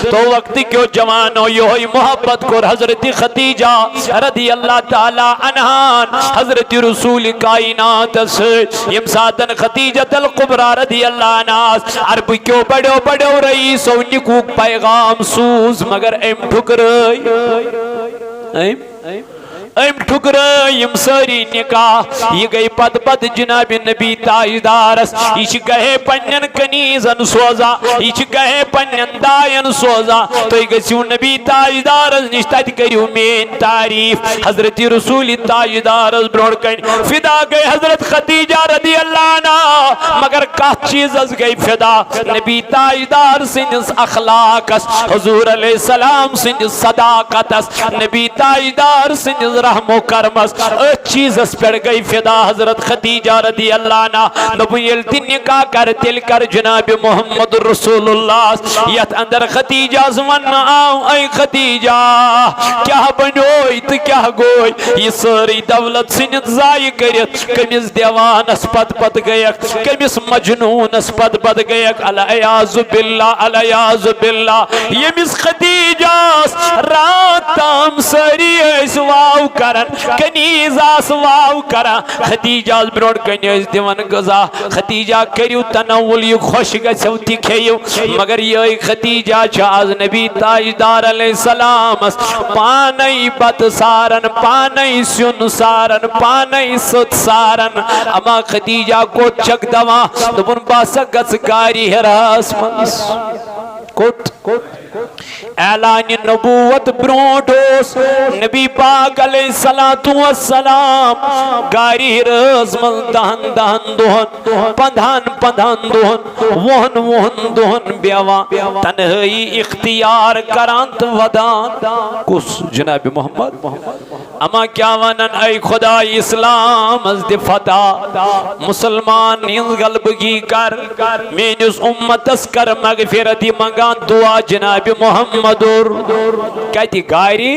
तो वक्त क्यों जवानो यो मोहब्बत को हजरत खदीजा रदी अल्लाह ताला अन्हान हजरत रसूल कायनात से यम सातन खदीजतुल कुबरा रदी अल्लाह अन्हा अरब क्यों बड़ो बड़ो रही सो निकू पैगाम सूज मगर एम ठुकरई एम ठुकरयम सारी निकाह ये गई पद पद जनाब नबी ताजदारस ये गए पन्न कनीजन सोजा ये गए पन्न दायन सोजा तो गो नबी ताजदारस निश तत करू मेन तारीफ हजरत रसूल ताजदारस ब्रोह कन फिदा गई हजरत खदीजा रदी अल्लाह अन्हा मगर कत चीज गई फिदा नबी ताजदार सिंदिस अखलाकस हुजूर अलैहिस्सलाम सिंदिस सदाकतस नबी ताजदार सिंदिस रहमो करमस चीजस पे गई फिदा हजरत खदीजा रदी अल्लाह अन्हा नबुयल निकाह कर तिल कर जनाब मोहम्मद रसूलुल्लाह यत अंदर खदीजा वन आओ ऐ खदीजा क्या बनोई तो क्या गोई ये सारी दौलत सिन जाय कर कमिस देवानस पद पद गय कमिस मजनूनस पद पद गय अलयाज़ु बिल्लाह यमिस खदीजा रात ताम सारी वाव करन कनीजास वाव करा खदीजा ब्रोड कन दिवन गजा खदीजा करू तनवुल यह खुश गो ति खेयु मगर ये खदीजा आज नबी ताजदार अलैहिस्सलाम पान बत सारन पान सुन सारन पान सुत सारन अमा खदीजा को चक दवा दोपन बस गस गारी हरास मस ऐलान नबूवत ब्रोटोस नबी पाक अलैहिस्सलातु वस्सलाम गारी रज मल दहन दहन दोहन पंधन दोहन वहन दोहन बेवा तन्हाई इख्तियार करांत वदान कुस जनाब मोहम्मद अमा क्या वनन ऐ खुदा इस्लाम फता मुसलमान गलबगी कर मेनिस उम्मतस कर मगफिरती मंगान दुआ जनाब मोहम्मद कहती गारी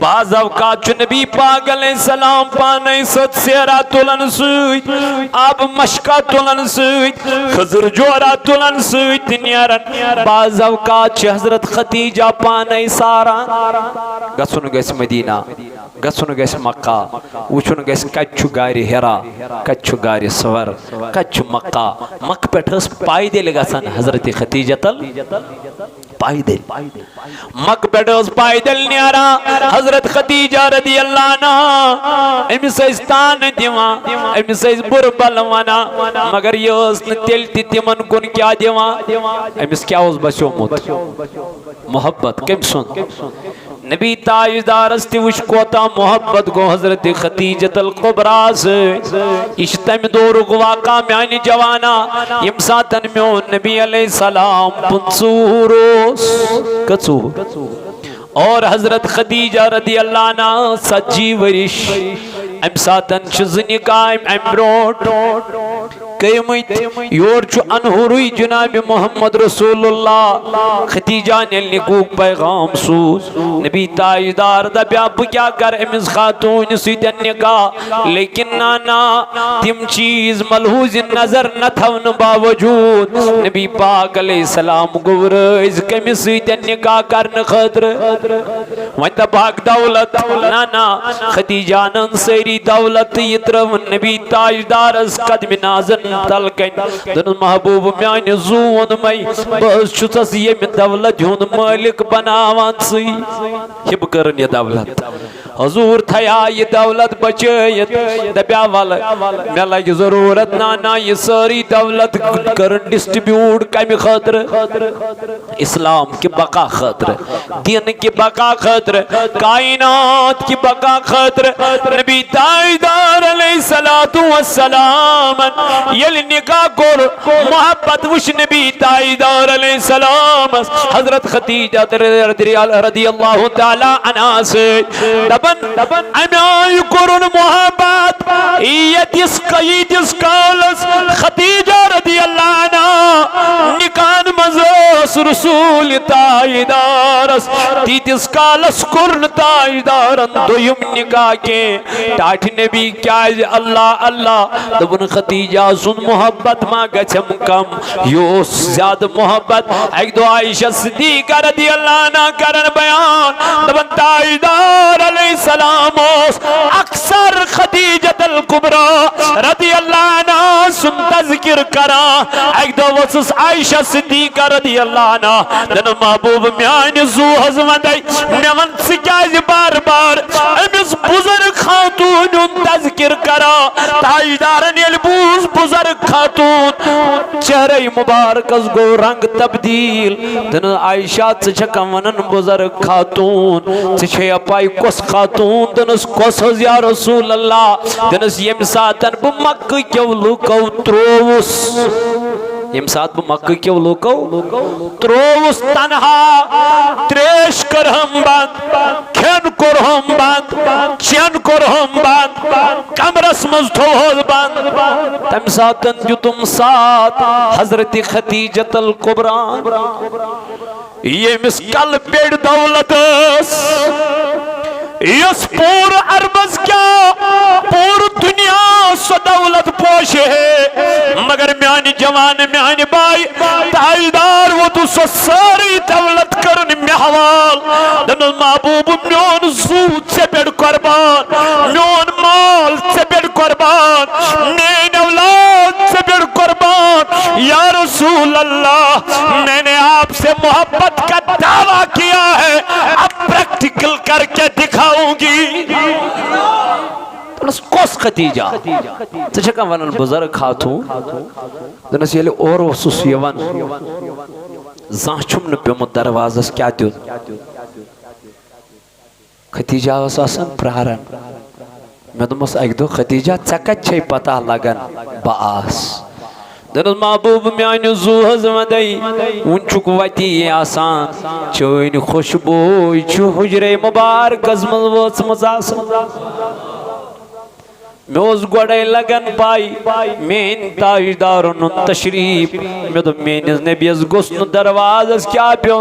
बाज अवकात नबी पाक अलैहिस्सलाम पाने सत सेरा तुलन सुत अब मशका तुलन सुत खजर जोरा तुलन सुत नियरन बाज अवकात हजरत खदीजा पाने सारा गसुन गस मदीना गसुन गस मक्का वुचुन गस कच्छु गारी हेरा कच्छु गारी सवर कच्छु मक्का मक पेठस पायदल गसन हजरत खदीजतल पायदल मक पेठस पायदल न्यारा हजरत खदीजा रदी अल्लाह अन्हा अमिस तान दिवा अमिस बुरबल वना मगर यस न तेल तिमन कुन क्या दिवा अमिस क्या बस्योमुत मोहब्बत कम सुन नबी ताजदारस तिवश कोता मोहब्बत गो हजरत खदीजतुल कुबरा से इश तम दोरुक वाका म्यान जवाना यम सातन म्योन नबी अलैहिस्सलाम पुंसूरोस कचू और हजरत खदीजा रदी अल्लाह अन्हा सजी वरिश अम सातन चुजनी कायम अम ब्रोट कयमत योर छु अनहुरुई जनाब मोहम्मद रसूलुल्लाह खदीजा ने लिखू पैगाम सूज नबी ताजदार दब्या ब क्या कर अमिस खातून सिदन निकाह लेकिन नाना तिम चीज मलहूज नजर न थवन बावजूद नबी पाक अलैहिस्सलाम गुवरज कमिस सिदन निकाह करन खतर वन तबाक दौलत नाना खदीजा नन सारी दौलत यत्रव नबी ताजदारस कदम नाजन तल कन महबूब म्यान जून मई बस छुसस ये दौलत हुन मालिक बनावान सी हिब करन ये दौलत हजूर थया ये दौलत बचयत दब्या वाल मे लग जरूरत नाना ये सारी दौलत कर डिस्ट्रीब्यूट कम खतर इस्लाम की बका खतर दिन की बका खतर कायनात की बका खतर नबी ताजदार अलैहिस्सलातु वस्सलाम यल निकाह कोर मोहब्बत वश नबी ताजदार अलैहिस्सलाम हजरत खदीजा रदियल्लाहु ताला अन्हा से दबन अमाय कोरन मोहब्बत यतिस कयिस कालस खदीजा रदियल्लाहु अन्हा निकान मज कालस रसूल ताईदारस तीतिस कालस कुर्न ताईदारन दोयुम निकाह के टाठ नबी क्या अल्लाह अल्लाह दबन खतीजा सुन मोहब्बत मा गछम कम यो ज्यादा मोहब्बत एक दो आयशा सिद्दीका रदियल्लाहु अन्हा करन बयान दबन ताईदार अलैहिस्सलाम अक्सर खदीजतुल कुबरा रदियल्लाहु अन्हा सुन तज़किर करा एक दो वसस आयशा सिद्दीका रदियल्लाहु अन्हा दन महबूब म्यान जू हजमदई मेवन सिकाज बार बार अमिस बुजुर्ग खातून तज़किर करा ताईदारन येल बूज बुजुर्ग खातून चेहरे मुबारक गो रंग तब्दील दन आयशा छका वनन बुजुर्ग खातून छे अपाई कोस खातून दनस कोस या रसूल अल्लाह दनस यम सातन ब मक्के के लुको त्रोवुस यम सात ब मक्के के लुको त्रोवुस तन्हा त्रेश कर हम बंद खेन कर हम बंद चैन कर हम बंद कमरस मज थोहल बंद तम सातन जुतुम सात हजरत खदीजतुल कुबरा ये मिसकल पेड़ दौलत इस पूर अरबस क्या पूर दुनिया सो दौलत पोश है मगर म्यानी जवान म्यानी बाई ताईदार वो तो सारी दौलत करन में हवाल दन महबूब म्योन सूद से बेड़ कुर्बान म्योन माल से बेड़ कुर्बान मेन औलाद से बेड़ कुर्बान या रसूल अल्लाह मैंने आपसे मोहब्बत का दावा किया है अब प्रैक्टिकल करके दिखाऊंगी कोस खतीजा तछका वनन बुजुर्ग खातू दनस येले और वसुस यवन जाछुम न पेम दरवाजस क्या त्यो खतीजा वसन प्रारन मैं दमस एक दो खतीजा चकत छै पता लगन बास दनस महबूब म्यान जू हजमदई उनचुक वती आसान चोइन खुशबू छु हुजरे मुबारक अजमल वस मजास मोज गोड़े लगन पाई मेन ताजदार तशरीफ मे तो मेनिस नबीस गोस दरवाजस क्या प्यो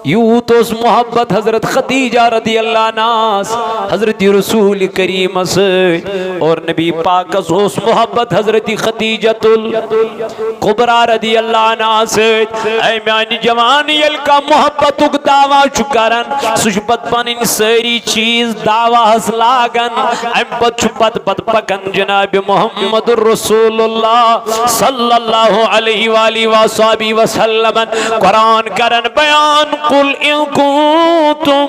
यूत मोहब्बत हजरत खदीजा रदियल्लाहु अन्हा हजरत रसूल करीम से और नबी पाक उस मोहब्बत हजरत खदीजतुल कुबरा रदियल्लाहु अन्हा से ऐ म्यानी जवान यल का मोहब्बत दावा चुकरन सुजबत बनिन सारी चीज दावा हस लागन अम पत पकन जनाब मोहम्मद रसूलुल्लाह सल्लल्लाहु अलैहि वसल्लम कुरान करन बयान कुल इन कुंतुम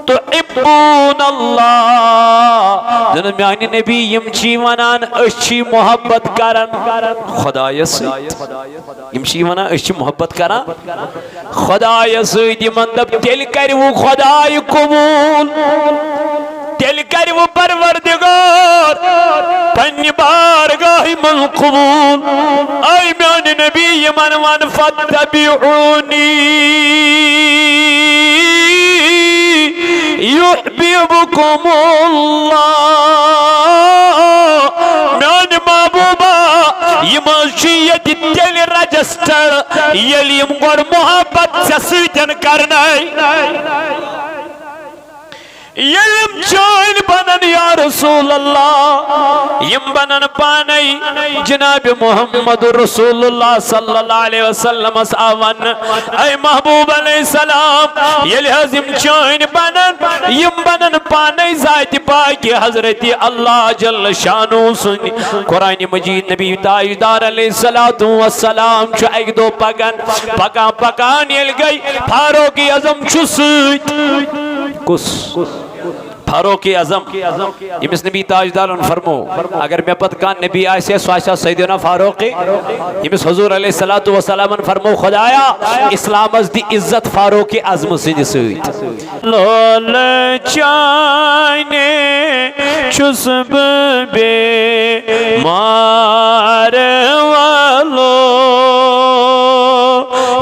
तुहिब्बून अल्लाह जन म्यानी नबी यम छी वनान अच्छी मोहब्बत करन खुदायस यम छी वनान अच्छी मोहब्बत करन खुदायस यमन तेल कर वो खुदाय कबूल तेल कर वो परवरदिगार पन्नी बारगाह मन कबूल ऐ म्यानी नबी यमन वन फत्तबिऊनी युहिब्बुकुमुल्लाह म्यानी महबूबा यमशियत तेल रजिस्टर यलिम गोर मोहब्बत ससीतन करनाय यम चोइन बनन या रसूल अल्लाह यम बनन पानई जनाब मोहम्मद रसूलुल्लाह सल्लल्लाहु अलैहि वसल्लम सावन ऐ महबूब अलैहि सलाम यल हजम चोइन बनन यम बनन पानई जात पाक हजरत अल्लाह जल शानु सुन कुरान मजीद नबी ताजदार अलैहि सलातु वस्सलाम च एक दो पगन पका पकान यल गई फारूक आजम छु कुस फारूक आजम इमिस नबी ताजदार फरमो अगर मे पत कान नबी आसे स्वाशा सैयदना फारूक इमिस हुजूर अलैहि सलातु व सलाम फरमो खुदाया इस्लाम अज दी इज्जत फारूक आजम सिद सैयद लोल चाने चुसब बे मार वालो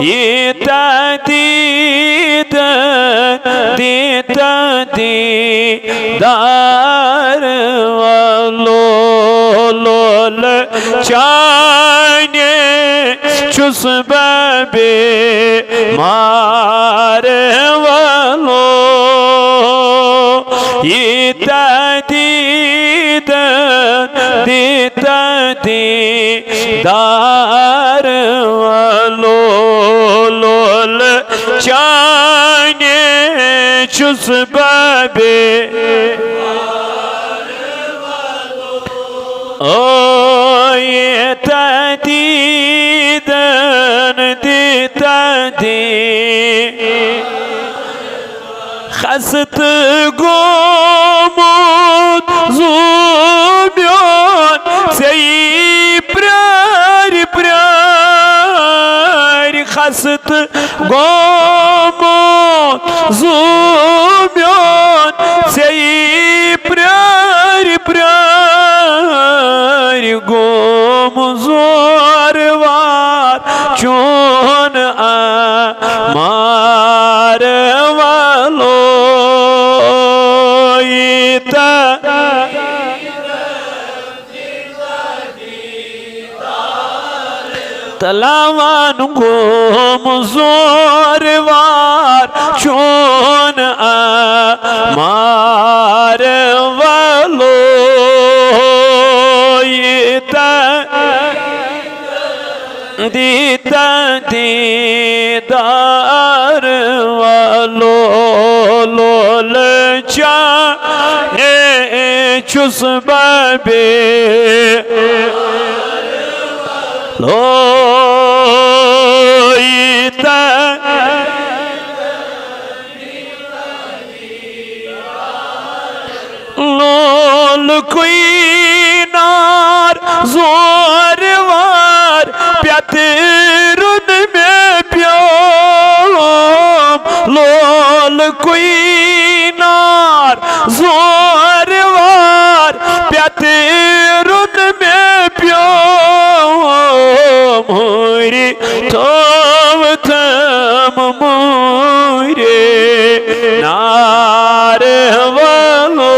ये तदीद देता दीदार वालो लोल चाने छुस बे मार वालो ये दीद दीदार वालो लोल चाने छुस बे ओ ये दीदन दीदी खसत गोमुद ज़ूम्योन सही प्रार प्रार खसत गोमुद ज़ूम्योन सही प्रार प्रार गोम ज़ोरवार चोन मार वालो तलावान गोम ज़ोरवार चोन मार वालो दीदा दीदार वालो लोल चाहे छुस बे लो लोल कोई नार जोरवार प्यातिरुन में प्योम लोल कोई नार जोरवार प्यातिरुन में प्योम मोरी तोम तम मोरे नार वालो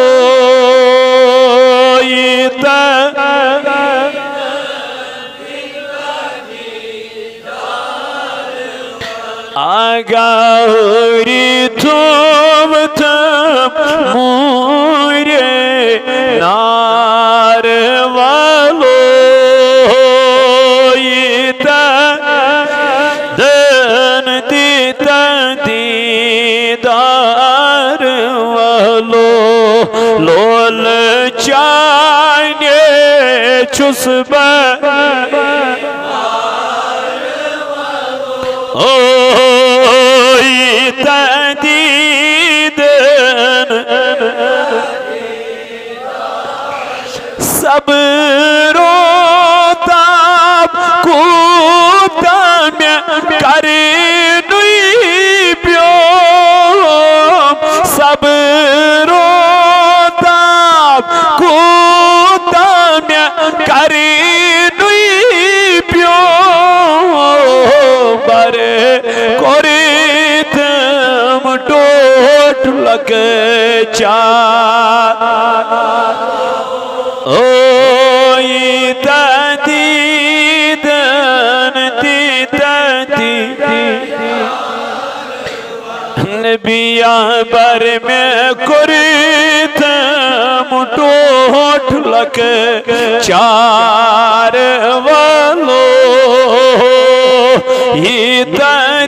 आगारी तुम तम मोरे नार वालो दन दीदार वालो लोल चाने छुस ओ दीदन सब रोताब कूता में करे नुई प्यो सब रोताब कूता में करे नुई प्यो बरे कोरे तम टोट लग चा ओ दीदन दीदी नबिया बर में कुरीत मुटोट लक चार वालो ये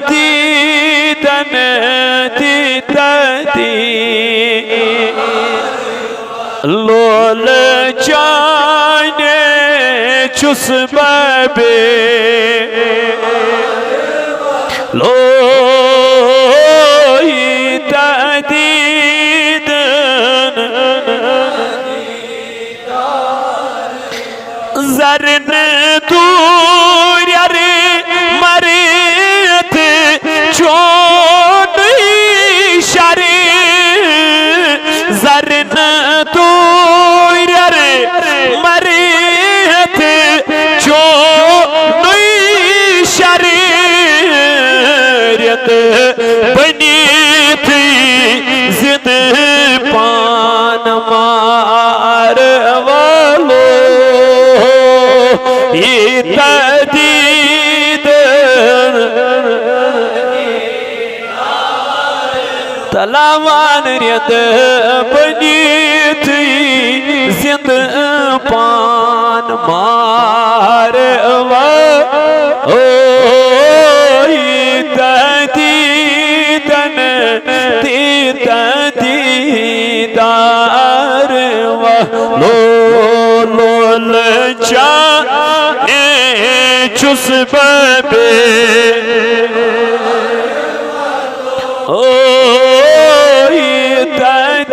दीदन दीदी लोल चाने छुस बे लो दीदन जरन दूर रे मरे थे चोट शरे जरन दूर रे मरे थे चोट शरे बनी थी जिद पान मार वालो ये तलावान रेत बनीत जिंद पान मारवा ओ दीदन दीदार लो लोल चाने चुस बबे ओ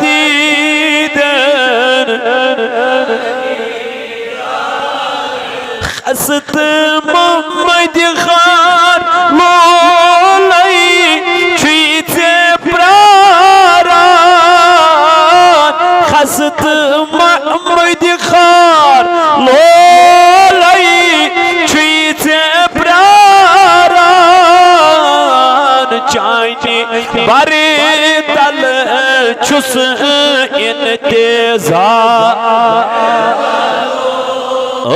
दीदन खसत मोहम्मद खान लोलाई चीते प्रारान खसत मोहम्मद खान लोलाई चीते प्रारान चाइने बारे तल चुस इंतजार ओ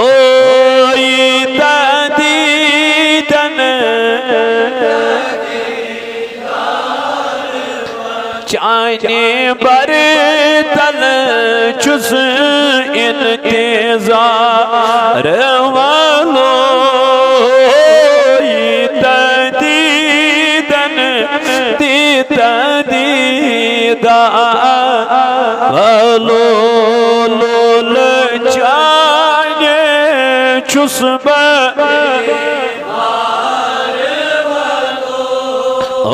चाइने बर तल चुस इंतजार वालो दीदन दीदार वालो लोल चाइने चुस ओ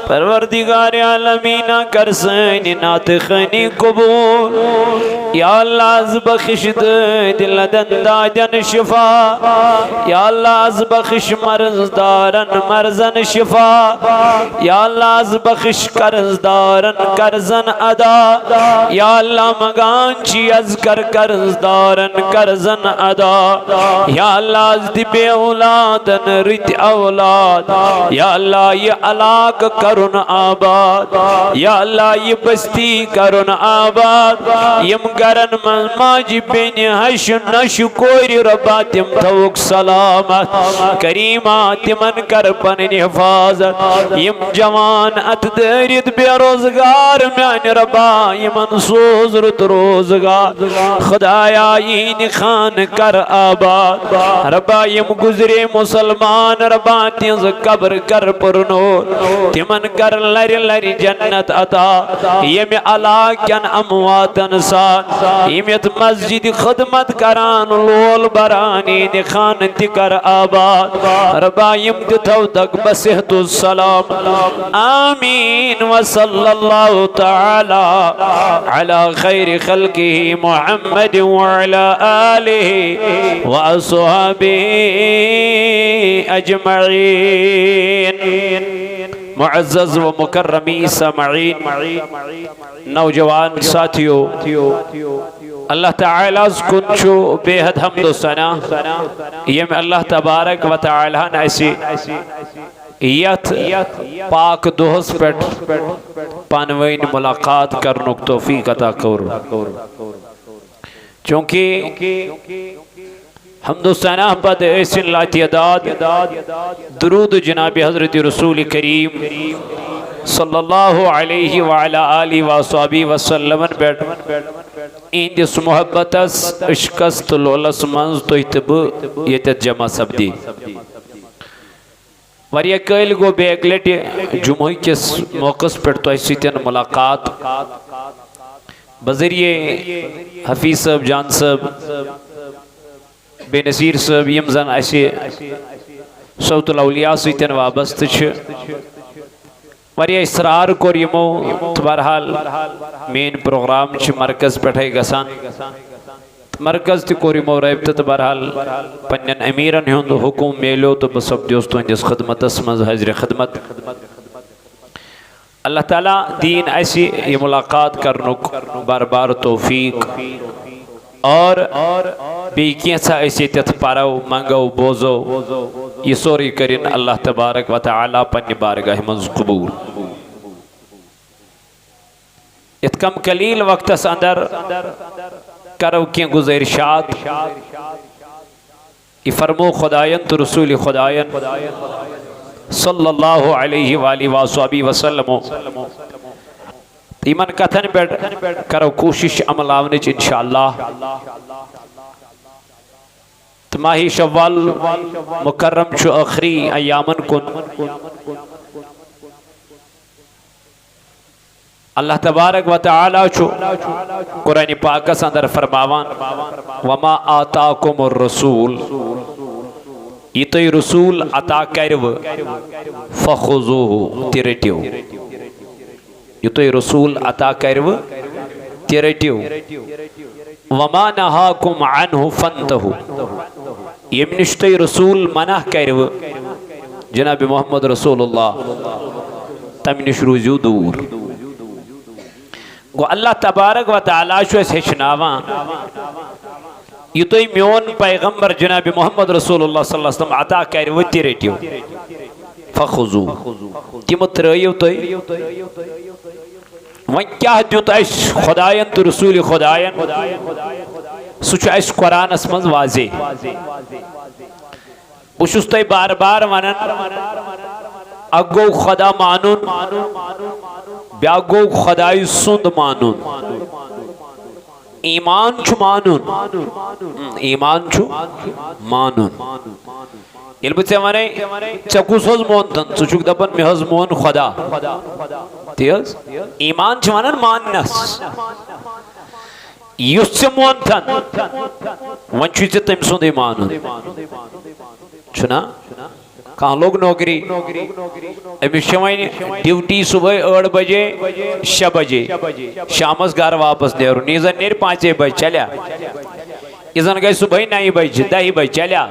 परवरदिगार आलमीना कर सैन नात खनी कबूल या अल्लाह बख्श दिल दंदा जन शिफा या अल्लाह बख्श मर्जदारन मर्जन शिफा या अल्लाह बख्श कर्जदारन कर्जन अदा या अल्लाह मगान ची अज़कर कर्जदारन कर्जन अदा या अल्लाह दिबे औलादन रित औलाद या अल्लाह ये अलाक करुन आबाद या अल्लाह ये बस्ती करुन आबाद यम गरन माजी बेन हश नश कोरी रब्बा तिम थवक सलामत करीमा तिमन कर पन हिफाजत यम जवान अत दरिद बेरोजगार मान रब्बा यमन सोज रुत रोजगार खुदाया इन खान कर आबाद रब्बा यम गुजरे मुसलमान रब्बा तिज कब्र कर पुरनूर तिमन कर लरि लरि जन्नत अता यम अलाकन अमवातन सान यमत मस्जिद खिदमत करान लोल बरानी निखान तिकर आबाद रब्बा यम थव तक बसेहतु सलाम आमीन व सल्लल्लाहु तआला अला खैर खल्किही मुहम्मद व अला आलिही व अस्हाबिही अजमईन। मुअज़्ज़ज़ व मुकर्रमी समाईन नौजवान साथियों अल्लाह ताला कुछ बेहद हम्द सना यम अल्लाह तबारक व तआला ऐसी यथ पाक दोहस पेट पानवैन मुलाकात करनुक तौफीक अता कर चूँकि हमदुसना पद ऐसिल्लादाद दुरूद जनाब हज़रत रसूल करीम सल्लल्लाहु अलैहि वअला आलिहि वसहबी वसल्लम बैठ इंदिस मोहब्बतस इश्कस तो लोलस मंज तो तब ये जमा सब्दी वारिया कल गो बेग लट जुम्ह किस मौकस पे तो सतन मुलाकात बजरिए हफीज साहब जान साहब बेनसीर साहब यम जन सौतुल औलिया सतन वाबस्त वारिया इसरार कोर यमो तो बहरहाल मेन प्रोग्राम मरकज पे गसान मरकज तोर यमो रबत तो बहरहाल पन्न अमीरन हुंद हुकुम मेलो तो बह सपदोस तुंदिस खदमतस मज हाजिर खदमत अल्लाह ताला दीन ऐसी ये मुलाकात करनुक बार बार तौफीक और बेसा ऐसे तथ पारो मंगो बोजो ये सोरी करिन अल्लाह तबारक व तआला पन्ने बारगाह मज कबूल इत कम कलील वक्तस अंदर करो कि गुज़रिशात ये फरमो खुदायन तो रसूल खुदायन सल्लल्लाहु अलैहि वसल्लम इमन कथन पे करो कोशिश अमल आवने इंशाअल्लाह। तो माही शव्वाल मुकर्रम छु आखिरी अयामन कुन अल्लाह तबारक व तआला छु कुरान पाक अंदर फरमावान वमा आताकुमुर रसूल ये तो रसूल अता करव फखुज़ूहु तिरटियो ये तो रसूल अता करव तिरटियो वमा नहाकुम अन्हु फंतहु ये निश्चय रसूल मना करव जनाब मोहम्मद रसूलुल्लाह तम निश रूजू दूर गो अल्लाह तबारक व तआला हेचनावा ये तो मोन पैगम्बर जनाब मोहम्मद रसूलुल्लाह सल्लल्लाहु अलैहि वसल्लम अता करव तिरटियो फखुज़ू तिम त्रयिव तुय वन क्या दुत खुदायन तो रसूल खुदायन सह कुरानस मज वाजे बहुस तुम बार बार वनान अक गो खुदा मानुन ब्या गो खुदाई सुंद मानुन ईमान छु मानुन ईमान छु मानुन ये बे वे ऐ कुस मोन तन चुक दपान मे मोन खुदा तेज ईमान छु वनान मानस युस मोन तन वन छु तम सुंद मानुन छुना कह लोग नौकरी अमिस ड्यूटी सुबह 8 बजे 6 बजे शामस घर वापस नेर नीजन नेर 5 बजे चलिया इजन गई सुबह 9 बजे 10 बजे चलिया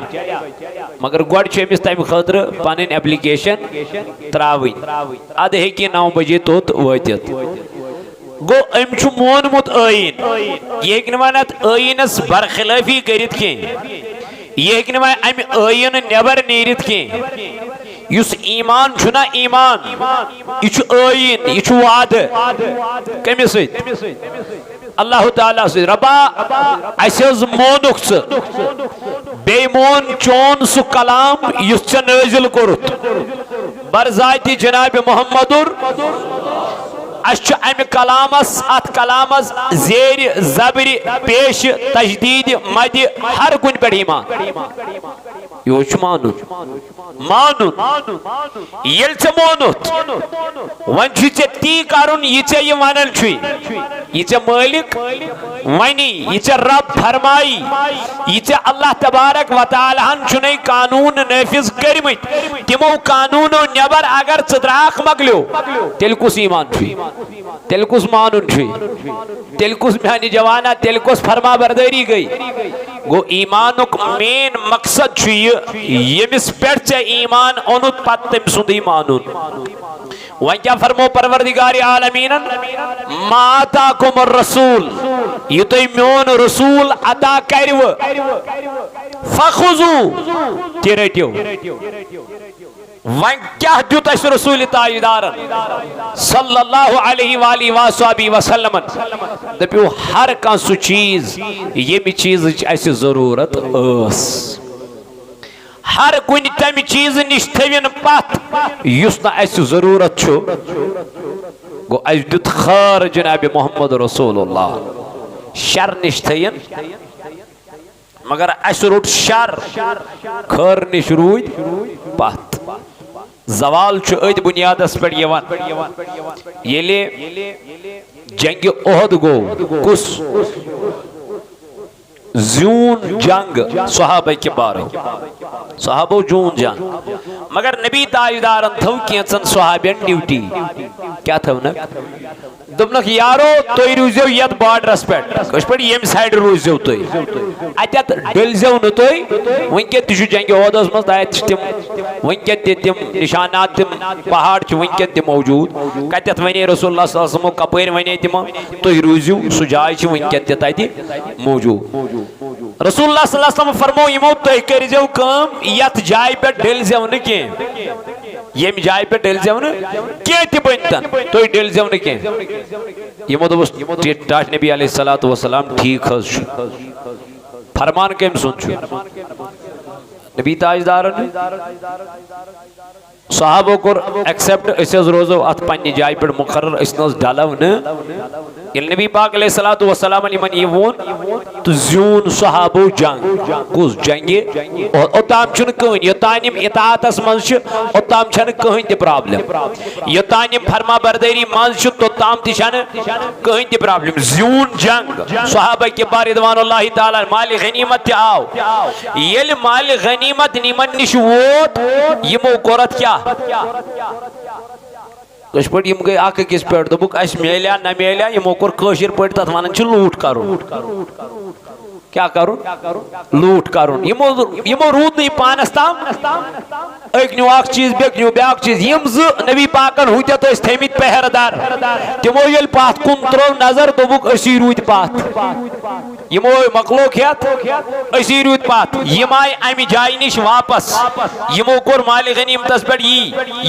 मगर गोड अमिस तम खतर पन एप्लिकेशन त्रावी अद हे 9 बजे तोत वतित गो अम मोनमुत आइन यह वनत आइनस बरखिलाफी करित कह यह अम आइन नबर नीरित कह ईमान छुना ईमान यह आइन यह वाद कमिस अल्लाह ताला से रबा अस मोनुक बे मोन चोन सु कलाम युस नाजिल कोरुत बरजाति जनाब मोहम्मदुर अमि कलामस अत कलामस जेर जबर पेश तजदीद मद हर कुन पे ईमान यह मानुन मानुन ये मोनुत वन ती करुन यह वनल यह मालिक वनी यह रब फरमाई यह अल्लाह तबारक व तआलाहन चुने कानून नाफिज करमित तिमो कानूनो नबर अगर द्राख मकलो तेल कुस ईमान तेल कुस मानुन तेल कुस म्यानि जवाना तेल कुस फरमा बरदारी गई गो ईमानुक मेन मकसद यमिस पे ईमान ओनुत पत तम सुंद मानुन वन क्या फरमो परवरदिगार आलमीन माताकुम रसूल ये तो मोन रसूल अता करव फखुज़ू तिरटियो वन क्या दुत रसूल ताजदार सल्लल्लाहु अलैहि वसल्लम दपो हर कह सु चीज यमि चीज अस जरूरत हर कुन तम चीज निश थविन पत युस न अस जरूरत गो अस दुत खर जनाब मोहम्मद रसूलुल्लाह शर निश थयन मगर अस रोट शर खर निश रूद पत जवाल अद बुनियादस पे ये जंग ओहद गो कुस जून जंग सहाबा के बारे सहाबो जून जंग मगर नबी ताजदार थव कैंसन सहाबन ड्यूटी क्या थव न दोनक यारो तुम रूजो ये बॉर्डरस पे यम साइड रूजो तुम अत डलजो न तुम वनकन तु जंग ओहदस मज तम वनकन तम निशानात तम पहाड़ वनकन तम मौजूद कत वे रसूलुल्लाह सल्लल्लाहु अलैहि वसल्लम कपर वे तमो तुम रूजो सह जाय वनकन तत मौजूद रसूलुल्लाह सल्लल्लाहु अलैहि वसल्लम फरमो यमो तुम करिजो काम यत जाय पे डलजो न कह यम जाय पे डलजो न कह त बनतन तुम डलजो न कह यमो दोस टाट नबी अलैहिस्सलातु वस्सलाम ठीक फरमान कम सुन नबी ताजदार सहाबो कोर एक्सेप्ट अस रोजो अत पन्ने जाय पे मुकर्रर अस न डलव न नबी पाक अलैहिस्सलातु वस्सलाम यमन ये वोन तो ज़ून सहाबो जंग कुस जंगे ओताम छन कहन योतानिम इताअतस मंज ओताम छन कहन ते प्रॉब्लम योतानिम फरमा बरदारी मंज तोताम ति छन कहन ते प्रॉब्लम ज़ून जंग सहाबा के बार रिदवानुल्लाहि ताला माल गनीमत आव येल माल गनीमत निमन निश वोत यमो कोरत क्या कश पे यम गई अकिस पे दोक अस मिलिया न मिलिया यमो कोर कशिर पे तथ वन लूट करुन क्या करुन लूट करुन यमो रूद नहीं पानस ताम एक न्यू अख चीज बेक न्यू ब्याक चीज यम ज नबी पाकन हुत थमित पहरदार तमो ये पथ कुन त्रो नजर दोक असी रूद पथ यमो मकलो खेत असी रूद पथ यम आय अमि जाय निश वापस यमो कोर माल गनीमतस पे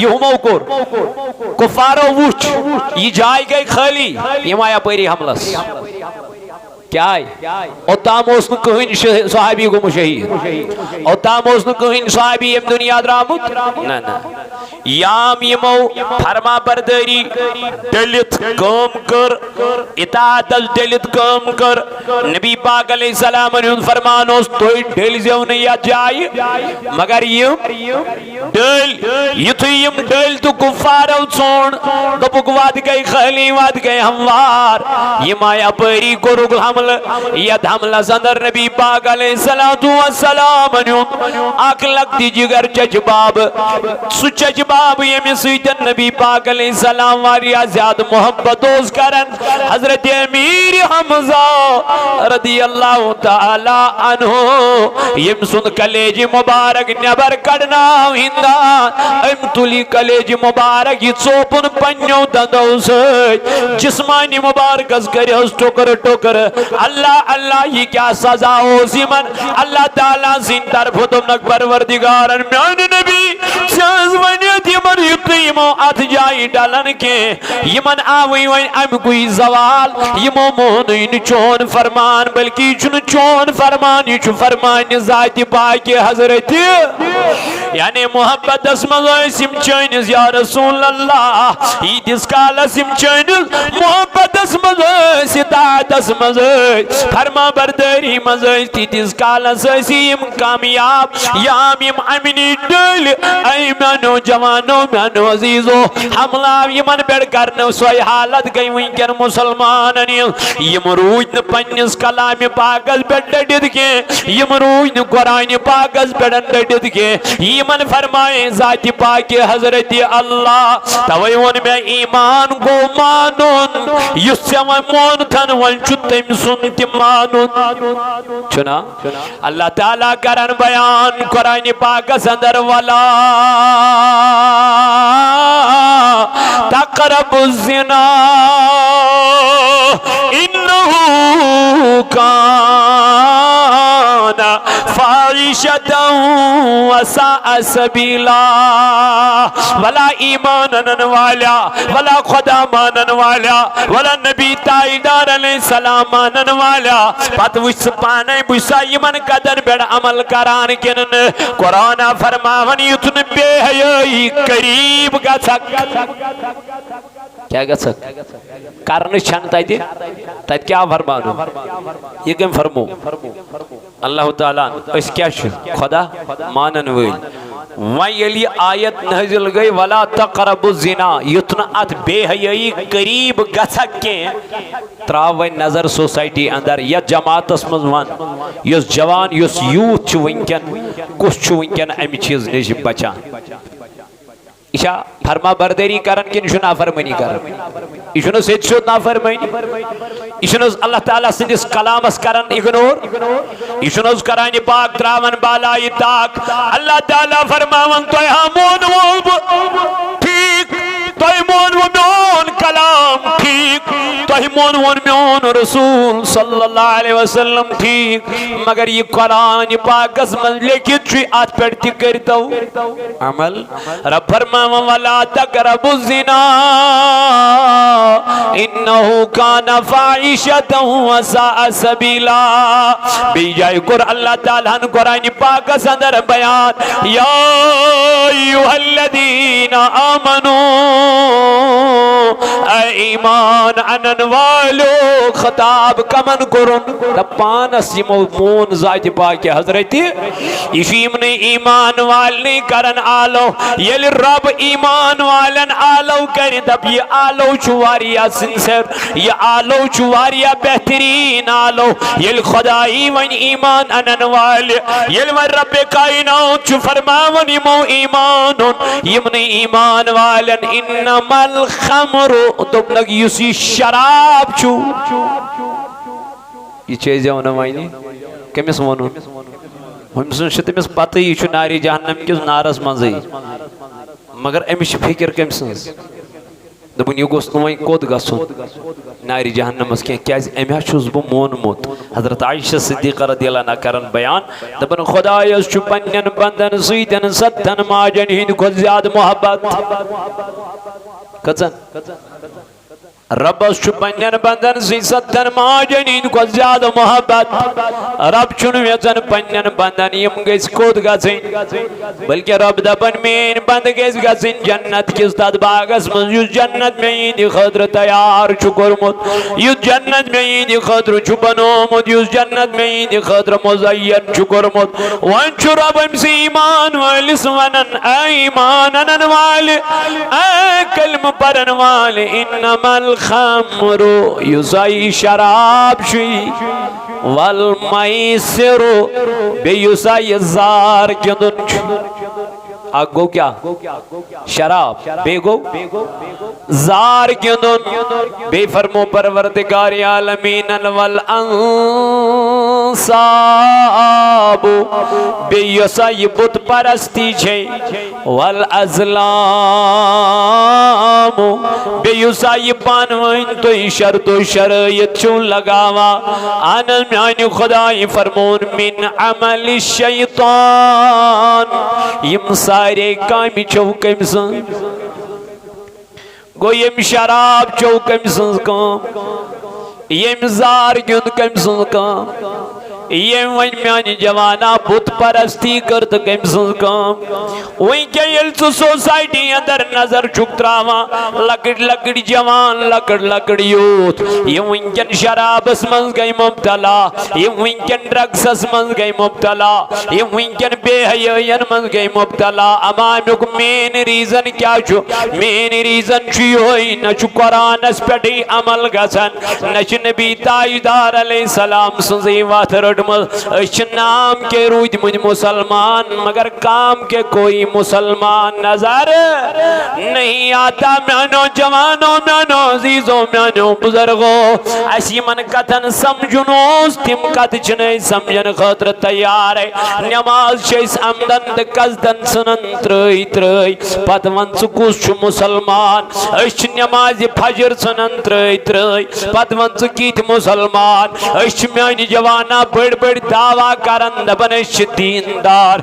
यमो कोर कुफारो वुच यह जाय गई खाली यम आय अपरी हमलस क्या ओताम कहन सहाबी गुम शहीद ओताम कहन सहाबी यम दुनिया द्रामुत ना ना याम यमो फरमा बरदारी डलित काम कर इताअत डलित काम कर नबी पाक अलैहिस्सलाम फरमान तुम डल जो न या जाय मगर यम डल युथ यम डल तो कुफारो छोड़ दोपुक वाद गई खाली वाद गए हमवार यम आय अपरी कोरुग हमल यद हमला संदर नबी पाक अलैहिस्सलातु वस्सलाम आख लगती जिगर चजबाब सु चजबाब यम सैयद नबी पाक अलैहिस्सलाम वारिया ज्यादा मोहब्बत ओस करन हजरत अमीर हमजा रदियल्लाहु ताला अन्हु यम सुन कलेज मुबारक नबर कड़ना हिंदा अम तुली कलेज मुबारक ये चोपुन पन्नो दंदो से जिस्मानी मुबारक करस टोकर टोकर अल्लाह अल्लाह ये क्या सजा हो सिमन अल्लाह ताला सिन तरफ तुम नक परवरदिगारन मान नबी साज वनियत यमन युकीमो अथ जाई डालन के यमन आवई वन अम कोई सवाल यमो मोहन चोन फरमान बल्कि चुन चोन फरमान ये फरमान जात पाक हजरत यानी मोहब्बत मजिम चैनिस या रसूल अल्लाह ईदिस काल सिम चैनिस मोहब्बत मजितातस मज फरमा बरदारी मज तीस काल सम कामयाब याम यम अमनी डल ऐ मानो जवानो मानो अजीजो हमला यमन पे कर सोई हालत गई वनकन मुसलमान यम रूद पन्निस कलाम पाकस पे डटित के यम रूद कुरान पाकस पे डटित के यमन फरमाए जाति पाक हजरत अल्लाह तवे वन मे ईमान गो मानुन युस मोन थन वन तम सुन मानुन चुना अल्लाह ताला करन बयान कुरान पाकस अंदर वाला तक़रबुज़ ज़िना इन्नहु काना फ़ाहिशतन व साअ सबीला वला ईमानन वाला वला खुदा मानन वाला वला नबी ताईदार अलैहिस्सलाम मानन वाला पत वुस पाने बुसा यमन कदर बेड़ अमल करान किन कुरान फरमावन युतन बेहयाई करीब गछक क्या गछक कारण छन तति तत क्या फरमानो ये कम फरमो अल्लाह ताला अस क्या खुदा मानन वल वही आयत नाजिल गई वला तक़रबुज़ ज़िना युतन अत बेहयाई करीब गछक के त्राव वन नजर सोसाइटी अंदर या जमातस मज वन युस जवान युस यूथ वनकन कुछ वनकन अमि चीज नश बचान इशा फरमा बरदारी करन कि नाफरमानी करन यह से नाफरमानी यह अल्लाह ताला सिंदिस कलामस करन इग्नोर यह करान पाक त्रावन बालाई ताक अल्लाह ताला फरमावन तो मोन ठीक तो मोन मोन कलाम ठीक तोह मोन वोन मोन रसूल सल्लल्लाहु अलैहि वसल्लम ठीक मगर ये कुरान पाकस मन लिखित छु आत पर ति करतो अमल रब फरमावा वला तकरबु ज़िना इन्नहु काना फाहिशतन व साअ सबीला बेजाय कुर अल्लाह ताला ने कुरान पाकस अंदर बयान या अय्युहल्लज़ीना आमनू ईमान अनन वालो खताब कमन कुरुन पानस यमो मोन जाति पाक हजरत यशीम ने ईमान वाल ने करन आलो येल रब ईमान वालन आलो कर दब ये आलो चुवारिया सिंसर ये आलो चुवारिया बेहतरीन आलो येल खुदाई वन ईमान अनन वाल येल वर रब कायनात छु फरमावन यमो ईमानुन यमने ईमान वालन इन्नमल खमरु दोपनग युसी शराब छु ये चीज वन वाइनी कमिस वनु हमस तमिस पत यह नारी जहन्नम किस नारस मजे मगर अमिस फिक्र कमिस दोपन यह गोस वन कोत गसन नारी जहन्नमस क्या अमे छुस बह मोनमुत हजरत आयशा सिद्दीक़ा रज़ियल्लाहु अन्हा करन बयान दपन खुदायस छु पन्नन बंदन सतन सतन माजन हिंद खो ज्यादा मोहब्बत कचन रबस छु पन्नन बंदन सतन माजन हिंद खो ज्यादा मोहब्बत रब छुन वेचन पन्नन बंदन यम गस कोत गसिन बल्कि रब दपन मेन बंद गस गसिन जन्नत किस तद बागस मन युस जन्नत में इन खतर तैयार छु करमुत युस जन्नत में इन खतर छु बनोमुत युस जन्नत में इन खतर मुज़य्यन छु करमुत वन छु रब से ईमान वालिस वनन ईमान अनन वाले कलम परन वाले इन्नमल खमरु युसाई शराब शुई वल मैसिरु बेयुसाई जार क्यों गो क्या शराब बेगो जार क्यों बे फरमो परवरदिगार आलमीन वल अंसाब बेयसा ये बुत परस्ती छे वल अज़लाम बेयुसा ये पानवन तो शर्तो शरयत छु लगावा आनंद म्यान खुदा ये फरमोन मिन अमल शैतान यम सारे काम चौ कम गो यम शराब चौ कम काम यम जार गुंद कम काम ये वन म्यान जवाना बुत परस्ती कर तो कम काम वही क्या ये सोसाइटी अंदर नजर चुकत्रावा लकड़ लकड़ जवान लकड़ लकड़ यूथ ये विंकन शराबस मन गई मुब्तला ये विंकन ड्रग्स मन गई मुब्तला ये विंकन बेहयान मन गई मुब्तला अमानुक मेन रीजन क्या छु मेन रीजन छु होई न छु कुरान पे अमल गसन न छु नबी ताजदार अलैहिस्सलाम सुजी वाथर नाम के रूज मुझ मुसलमान मगर काम के कोई मुसलमान नजर नहीं आता म्यानो जवानो म्यानो जीजो म्यानो बुजुर्गो असी मन कथन समझुनोस तिम कथ छने समझन खतर तैयार है नमाज शेस आमदन कसदन सुनन त्रय त्रय पत वन कुस छु मुसलमान अश नमाज फजर सुनन त्रय त्रय पत वन कीत मुसलमान अश म्यान जवाना बड़ बड़ दावा करन दपन दीनदार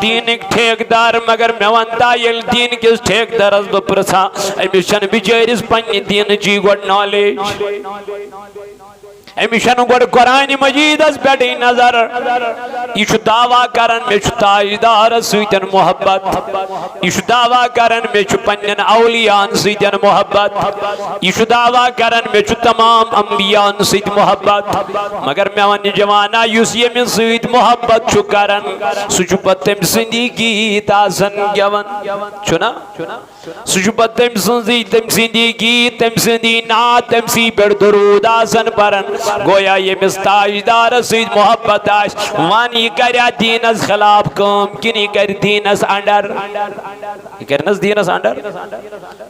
दीन ठेकदार मगर मे वनता ये दीन किस ठेकदारस बह प्रसा अमिस बिचारिस पन्ने दीन ची गोड नॉलेज अमिस गोड कुरान मजीदस पे नजर यह दावा करन मे ताजदार सतन मोहब्बत यह दावा करन मे पन्न औलियान सतन मोहब्बत यह दावा करन मे तमाम अंबियान सत मोहब्बत मगर मे वन जवाना यमिस सत मोहब्बत करन सह तम सदी गीत आसन गवन छुना सह तम सदी गीत तम सदी नात तम सी पे दरूद आसन परन गोया यमिस ताजदार सत मोहब्बत वन यह कर दीनस खिलाफ कम कि यह कर दीनस अंडर यह करनस दीनस अंडर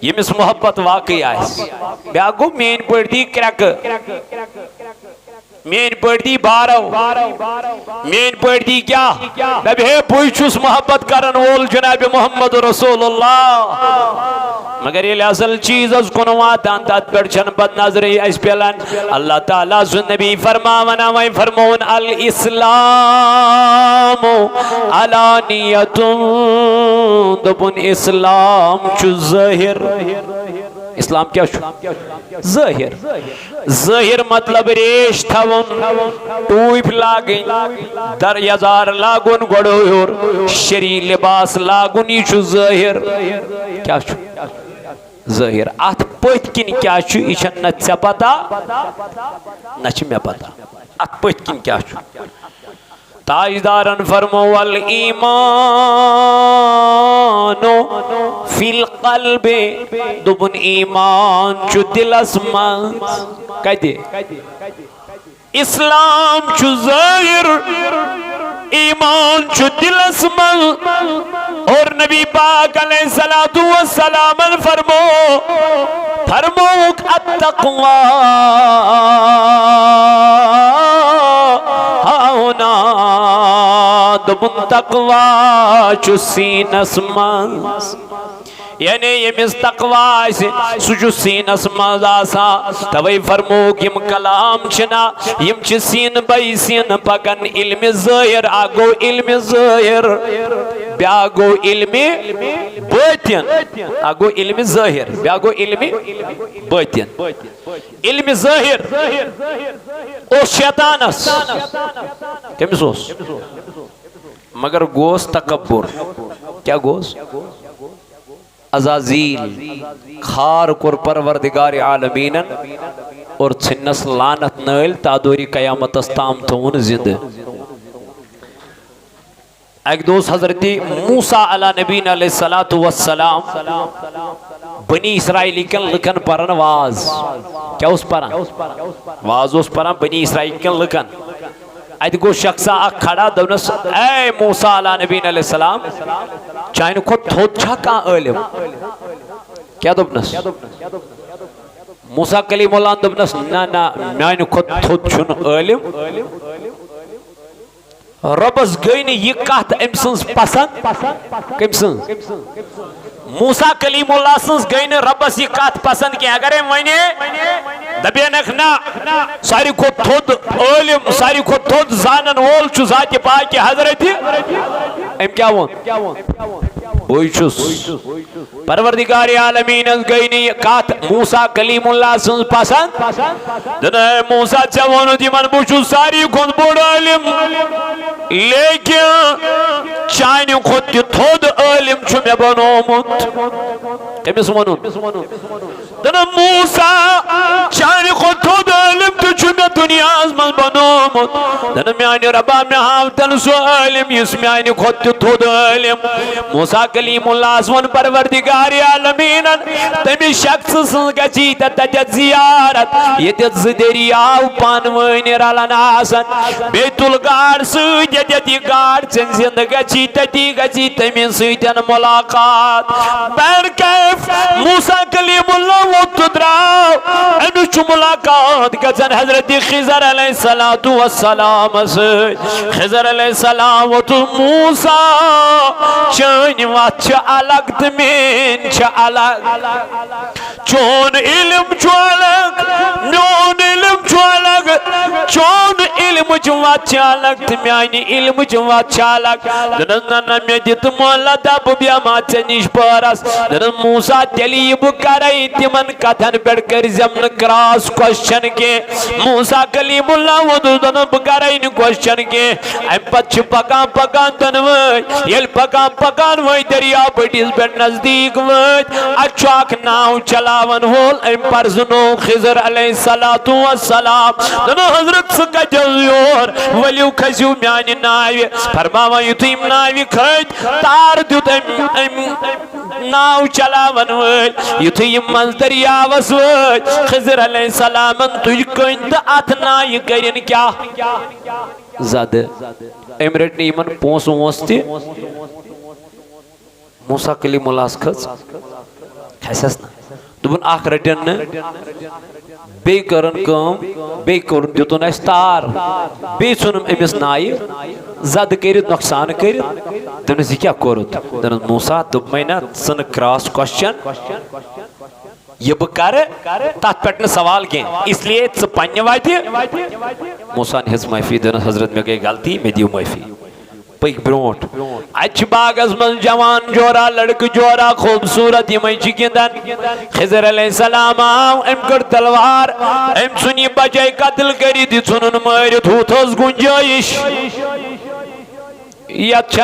यमिस मोहब्बत वाकई ब्या गो मेन पे दी क्रैक मेन पड़ी बारो मेन पड़ी क्या दबे पुछुस मोहब्बत करन वोल जनाब मोहम्मद रसूलुल्लाह मगर ये असल चीज कुन वातान तथ पे बद नजरी अस पेलान अल्लाह ताला सुन नबी फरमावना वही फरमोन अल इस्लाम अलानियतुन दोपुन इस्लाम छु ज़ाहिर इस्लाम क्या ज़ाहिर ज़ाहिर मतलब रेश थवन टूप लागन दर यजार लागुन गोड़ोर शरी लिबास लागुन यह ज़ाहिर क्या ज़ाहिर अत पथ किन क्या यह न ऐ पता न मे पता अत पथ किन क्या ताजदारन फरमो वल ईमानो फिल क़ल्बे दुबुन ईमान छु दिलस मंज कदे इस्लाम छु ज़ाहिर ईमान छु दिलस मंज और नबी पाक अलैहिस्सलातु वस्सलाम फरमो अत्तक़वा हाउना दुबुन तक़वा छु सीनस मंज यानी यमिस तक़वा सह सीनस मज तवे फरमोक यम कलाम छना यम सीन बई सीन पकन इल्म ज़ाहिर आगो इल्म ज़ाहिर ब्या गो इल्म बातिन आगो इल्म ज़ाहिर ब्या गो इल्म बातिन इल्म ज़ाहिर ओ शैतानस कमिस मगर गोस तकब्बुर क्या गोस अज़ाज़ील खार कुर परवरदिगार आलमीनन और छिन्नस लानत नैल तादोरी कयामत ताम थोन जिंद एक दोस्त हजरत मूसा अला नबीन अलैहिस्सलातु वस्सलाम बनी इसराइली कन लकन परन वाज क्या उस परन वाज उस परन बनी इसराइल कन लकन अत गो शख्सा खड़ा दनस ए मूसा अला नबीन अलैहिस्सलाम चाइन खो थोद छा का इल्म क्या दोपनस मूसा कलीमुल्लाह दोपनस ना ना मान खो थोद छुन इल्म रबस गई न यह कत अम सज पसंद कम सज मूसा कलीमुल्लाह सज गई न रबस यह कत पसंद कि अगर वने दबेनक ना सारी खो थोद इल्म सारी खो थोद जानन वोल छु जाति पाक हजरत अम क्या वोन बोइचुस परवरदिगार आलमीन गई नी कत मूसा कलीमुल्लाह सज पसंद दन मूसा चवोन दिमन बुछु सारी खुद बोड़ इल्म लेकिन चाइन खुद थोद इल्म छु मे बनोमुत कमिस वनुन दन मूसा चाइन खुद थोद इल्म छु मे दुनिया मन बनोमुत दन म्यानि रबा मे हाव तन सो इल्म यस म्यानि खुद थोद इल्म मूसा कलीमुल्लाह वन परवरदिगार आलमीन तमि शख्स सज गची तत जियारत ये दरियाव पान वन रलन आसन बेतुल गाड़ सदी गाड़ जिंद गची तती गची तमि सतन मुलाकात बैर कैफ मूसा कलीमुल्लाह वो द्राव अमिच मुलाकात गजन हजरत खिजर अलैहिस्सलातु वस्सलाम खिजर अलैहिस्सलाम वो मूसा चान वत अलग तो मेन अलग चोन इल्म अलग मोन इल्म अलग चोन इल्म वत अलग तो म्यानि इल्म वत अलग मे दित मोल दब बे मा ऐ निश परस मूसा तेल बह कर तिमन कथन पे कर क्रॉस क्वेश्चन के मूसा कलीमुल्लाह वोदन बह कर क्वेश्चन के अम पे पकान पकान तन ये पकान पकान वो दरिया बटिस पे नजदीक वत अख नाव चलावन वोल अम पर्जनो खिजर अलैहिस्सलातु वस्सलाम हजरत सह योर वलियो खसू म्यान नाव फरमावा युथ नाव खत तार दुत नाव चलावन वल युथ मन दरियावस वत खिजर अलैहिस्सलाम तुझ कन तो अथ नाव कर क्या जद अम रट इन पोस वोस त मूसा कलीमुल्लाह खस खसस ना दुबन आख रटन बे करन कम बे कर दितुन अस तार बे सुनम अमिस नाय जद कर नुकसान कर तमस क्या कोरुत दन मूसा दोप ना सन क्रॉस क्वेश्चन ये बह कर तथ पे सवाल कह इसलिए पन्ने वात मूसा ने हेज माफी दन हजरत मे गई गलती मे दियो माफी पक ब्रोट अच बागस मज जवान जोरा लड़क जोरा खूबसूरत यम गिंदन खिजर अलैहिस्सलाम आव अम कर तलवार अम सुन बचे कत्ल कर सुन मारित हूत गुंजाइश यत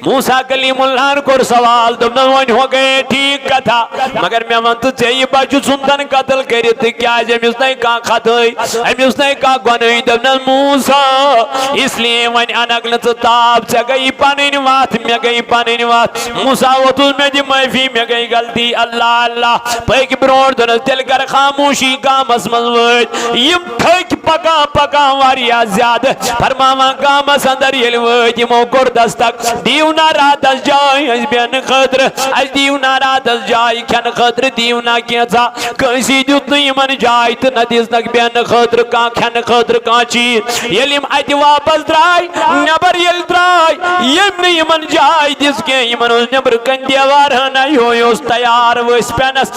मूसा कलीमुल्लाह कोर सवाल दन वन हो गए ठीक कथा मगर मे वन तो ये बच्चु सुंदन कत्ल कर क्या अमिस न कह खत अमिस न कह गुन दन मूसा इसलिए वन अनक न ताप ऐ गई पन वत मे गई पन वत मूसा वोतुस मे दि माफी मे गई गलती अल्लाह अल्लाह पक ब्रोट दन तेल कर खामोशी गामस मज वम थक पकान पकान वारिया ज्यादा फरमावा गामस अंदर ये यमो कोर दस्तक दीवना रातस जाय बेन खतर अस दीवना रातस जाय खन खतर दीवना कैसा कंसी दुत न जाय तो न दिसनक बेन खतर कह खन खतर कह चीज ये अत वापस द्राय नबर ये द्राय यम न जाय दिस कह नबर कन देवार हना यो तैयार वस पेनस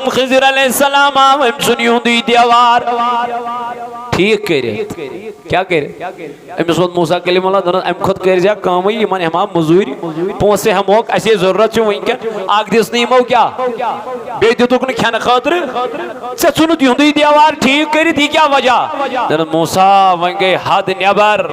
खिजर अलैहिस्सलाम आव सुन युंदी देवार ठीक कर क्या कर अमिस वो मूसा कलीमुल्लाह दोन अम खुद कर जा कम इन हमा मजूरी पोसे हमोक असे जरूरत वनकन अख दिस नमो क्या बे दितुक न खन खतर ऐ चुनुत युंद देवार ठीक कर क्या वजह दन मूसा वन गई हद नबर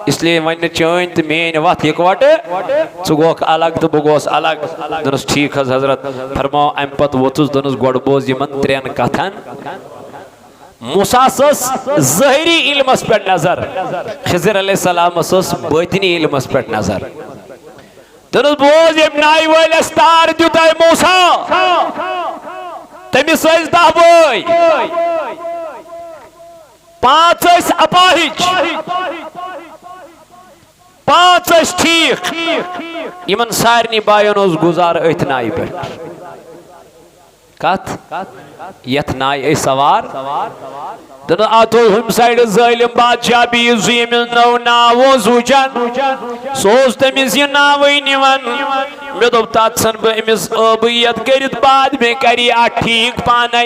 इसलिए वन चन तो मेन वत इकवट च गोख अलग तो बह गोस अलग दनस ठीक हजरत फरमाओ अम पत वोतुस दनस गोड़ बोज यमन त्रेन कथन मूसा ज़ाहिरी इल्मस पे नजर खिजर अलैहिस्सलाम बातिनी इल्मस पे नजर तन बोज नाय वलस तार दुत मूसा तमिस 10 बोय 5 अपाहिज 5 ठीक इन सारे बायन गुजार अथ नाय पे कत यथ नाय सवार दन आतो हम साइड जालिम बादशाह भी यमिस नौ नाव सूचन सोस तमिस ये नाव निवन मे दोप तत सन बमिस अबियत करित बाद में करी ठीक पाने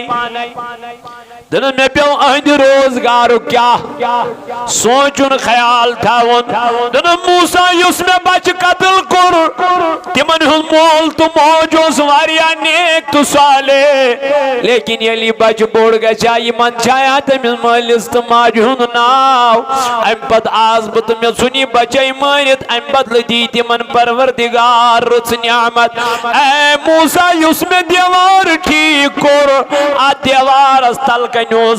दन मे पे अहद रोजगार क्या सोचुन ख्याल थावन दन मूसा युस मे बच कत्ल कोर तिमन हुन मोल तो मौजूस वारिया नेक तो साले लेकिन यली बच बोड़ गया यमन छाया तमिस मालिस तो माज हुन नाव अम पत आज बत मे सुनी बचे मारित अम बदल दी तिमन परवरदिगार रुच नियामत ए मूसा युस मे देवार ठीक कोर आ देवार तल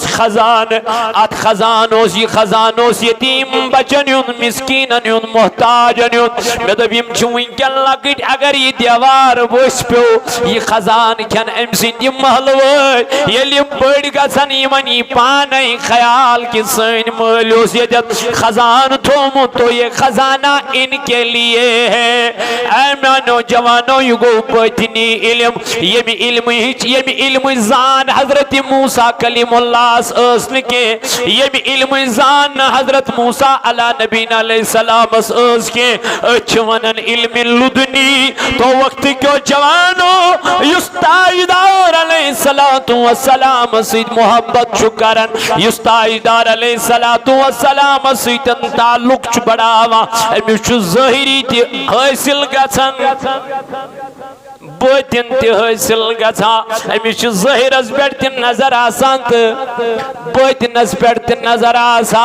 खजान अत खजानोस ये खजानोस यतीम बचन मिस्कीन मोहताजन मे दप वनकन लकट अगर ये देवार वस पे ये खजान खन अम सद महल ये बड़ गन पान ख्याल कि सन मलोस ये खजान थोमुत तो ये खजाना इनके लिए है मानो जवानो यह गो बतनी इल्म ये इल्म जान हजरत मूसा कलीमुल्लाह के ये इल्म जान हजरत मूसा अला नबीना अलैहिस्सलाम के वनन इल्म लुदनी तो वक्त क्यों जवानो युस्ताइदार अलैहिस्सलातु वस्सलाम सिद मोहब्बत शुकरन युस्ताइदार अलैहिस्सलातु वस्सलाम सिद ताल्लुक च बढ़ावा अमिस ज़ाहिरी ते हासिल गछन बतिन हासिल गछा अमिस ज़ाहिरस पे नजर आसान तो बतिनस पे नजर आसा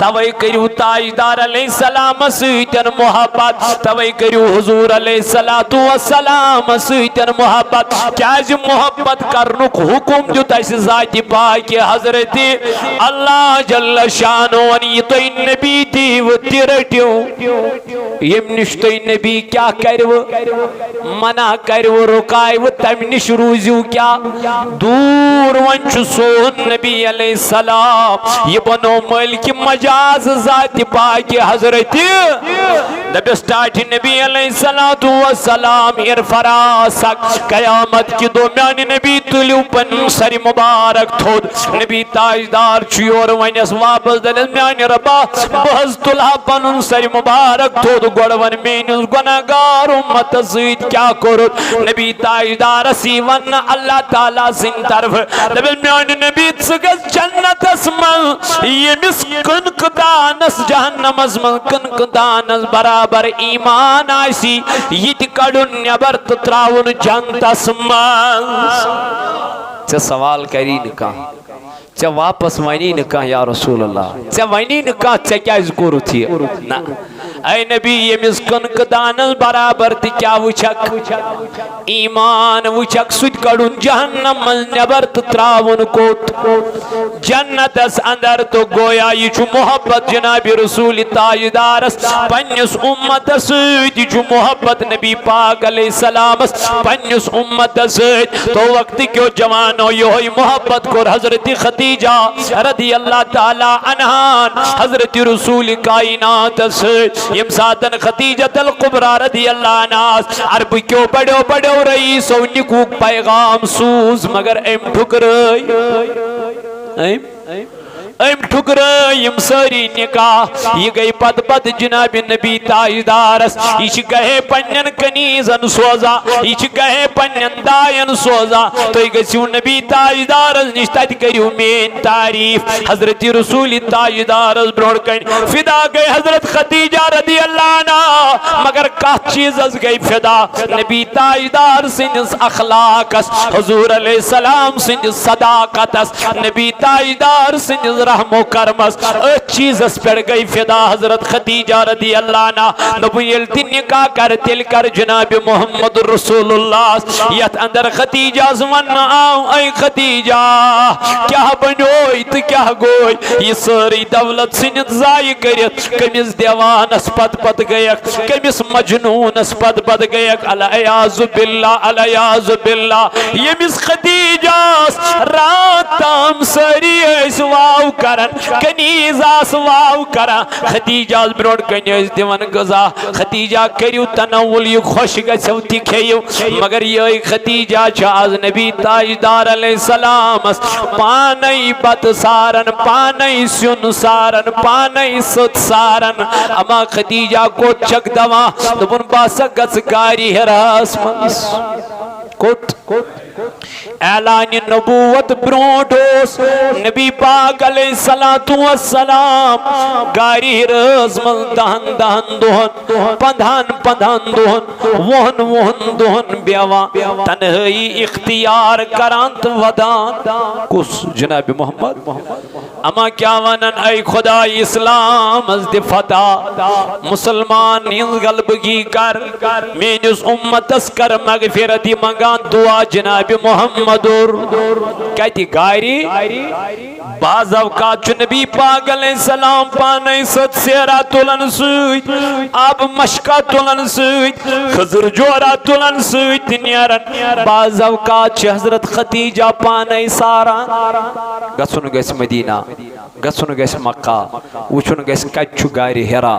तवे करू ताजदार अलैहिस्सलाम सतन मोहब्बत तवे करू हुजूर अलैहिस्सलातु वस्सलाम सतन मोहब्बत क्या मोहब्बत करनुक हुकुम दुत ज़ाति पाक हजरत अल्लाह जल्ल शानो तो नबी दीव रटो यम निश तो नबी क्या करव मना करव रुकायव तम निश रूजू क्या दूर वन सोन नबी अलैहिस्सलाम ये बनो मलिक मजाज ज़ाति पाक हजरत दबिस टाट नबी अलैहिस्सलातु वस्सलाम इरफरासक कयामत की दो म्यान नबी तुलियो पन सर मुबारक थोद नबी ताजदार चोर वनस वापस दलिस म्यान रबा बहज तुला पन सर मुबारक थोद गोड़वन मेनिस गुनाहगार उम्मत सईद क्या करो नबी ताजदार सी वन अल्लाह ताला सिन तरफ दबिस म्यान नबी सगस जन्नतस मन यमिस कनकदानस जहन्नमस मन कनकदानस बराबर ईमान आसी यत कड़ुन नबर तो त्राउन जन्नतस मन चे सवाल करी न कह चे वापस वनी न कह या रसूल अल्लाह चे वनी न कह चे क्या कोरु थी ना ऐ नबी यमिस कनकदानस बराबर ति क्या वुचक ईमान वुचक सुत कड़ुन जहन्नम मन नबर तो त्राउन कोत जन्नतस अंदर तो गोया ये मोहब्बत जनाब रसूल ताजदारस पन्निस उम्मतस ये मोहब्बत नबी पाक अलैहिस्सलाम पन्निस उम्मतस तो वक्त क्यों जवानो यो मोहब्बत को हजरत खदीजा रदी अल्लाह ताला अन्हा हजरत रसूल कायनात यम सातन खदीजतुल कुबरा रदी अल्लाह अन्हा अरब क्यों बड़ो बड़ो रही सो निकू पैगाम सूज मगर एम ठुकरई अम ठुकर यम सारी निकाह ये गई पद पद जनाब नबी ताजदारस ये गहे पन्नन कनीजन सोजा ये गहे पन्नन दायन सोजा तो गो नबी ताजदारस निश तत करू मेन तारीफ हजरत रसूल ताजदारस ब्रोड़ कन फिदा गई हजरत खदीजा रदी अल्लाह अन्हा मगर कथ चीज गई फिदा नबी ताजदार सिंस अखलाकस हुजूर अलैहिस्सलाम सिंस सदाकतस नबी ताजदार सिंस रहमो करमस चीजस पे गई फिदा हजरत खदीजा रदी अल्लाह अन्हा नबुयल तिन निकाह कर तिल कर जनाब मोहम्मद रसूलुल्लाह यत अंदर खदीजा वन आओ ऐ खदीजा क्या बनोई तो क्या गोई ये सारी दौलत सिन जाय करित कमिस देवानस पत पत गयक कमिस मजनूनस पत पत गयक अलयाज़ु बिल्लाह यमिस खदीजास रात ताम सारी वाव करन कनीजास वाव करा खदीजा ब्रोड कन दिवन गजा खदीजा करियो तनवुल यु खुश गसो ति खेयो मगर ये खदीजा आज नबी ताजदार अलैहिस्सलाम पानई बत सारन पानई सुन सारन पानई सुत सारन अमा खदीजा को चक दवा दुन बास गस गारी हरास मस कोट ऐलान नबूवत ब्रोडोस नबी पाक अलैहिस्सलातु वस्सलाम गारी रज़मन दहन दहन दोहन पंधान पंधान दोहन वहन वहन दोहन बेवा तन्हाई इख्तियार करांत वदान कुस जनाब मोहम्मद अमा क्या वनन ऐ खुदा इस्लाम अज़ फता मुसलमान गलबगी कर मेनिस उम्मतस कर मगफिरत मंगान दुआ जनाब मोहम्मदुर कहती गारी बाज अवकात नबी पाक अलैहिस्सलाम पाने सत सेरा तुलन सुत अब मशका तुलन सुत खजर जोरा तुलन सुत नियरन बाज अवकात हजरत खदीजा पाने सारा गसुन गस मदीना गसुन गस मक्का वुचुन गस कच्छु गारी हेरा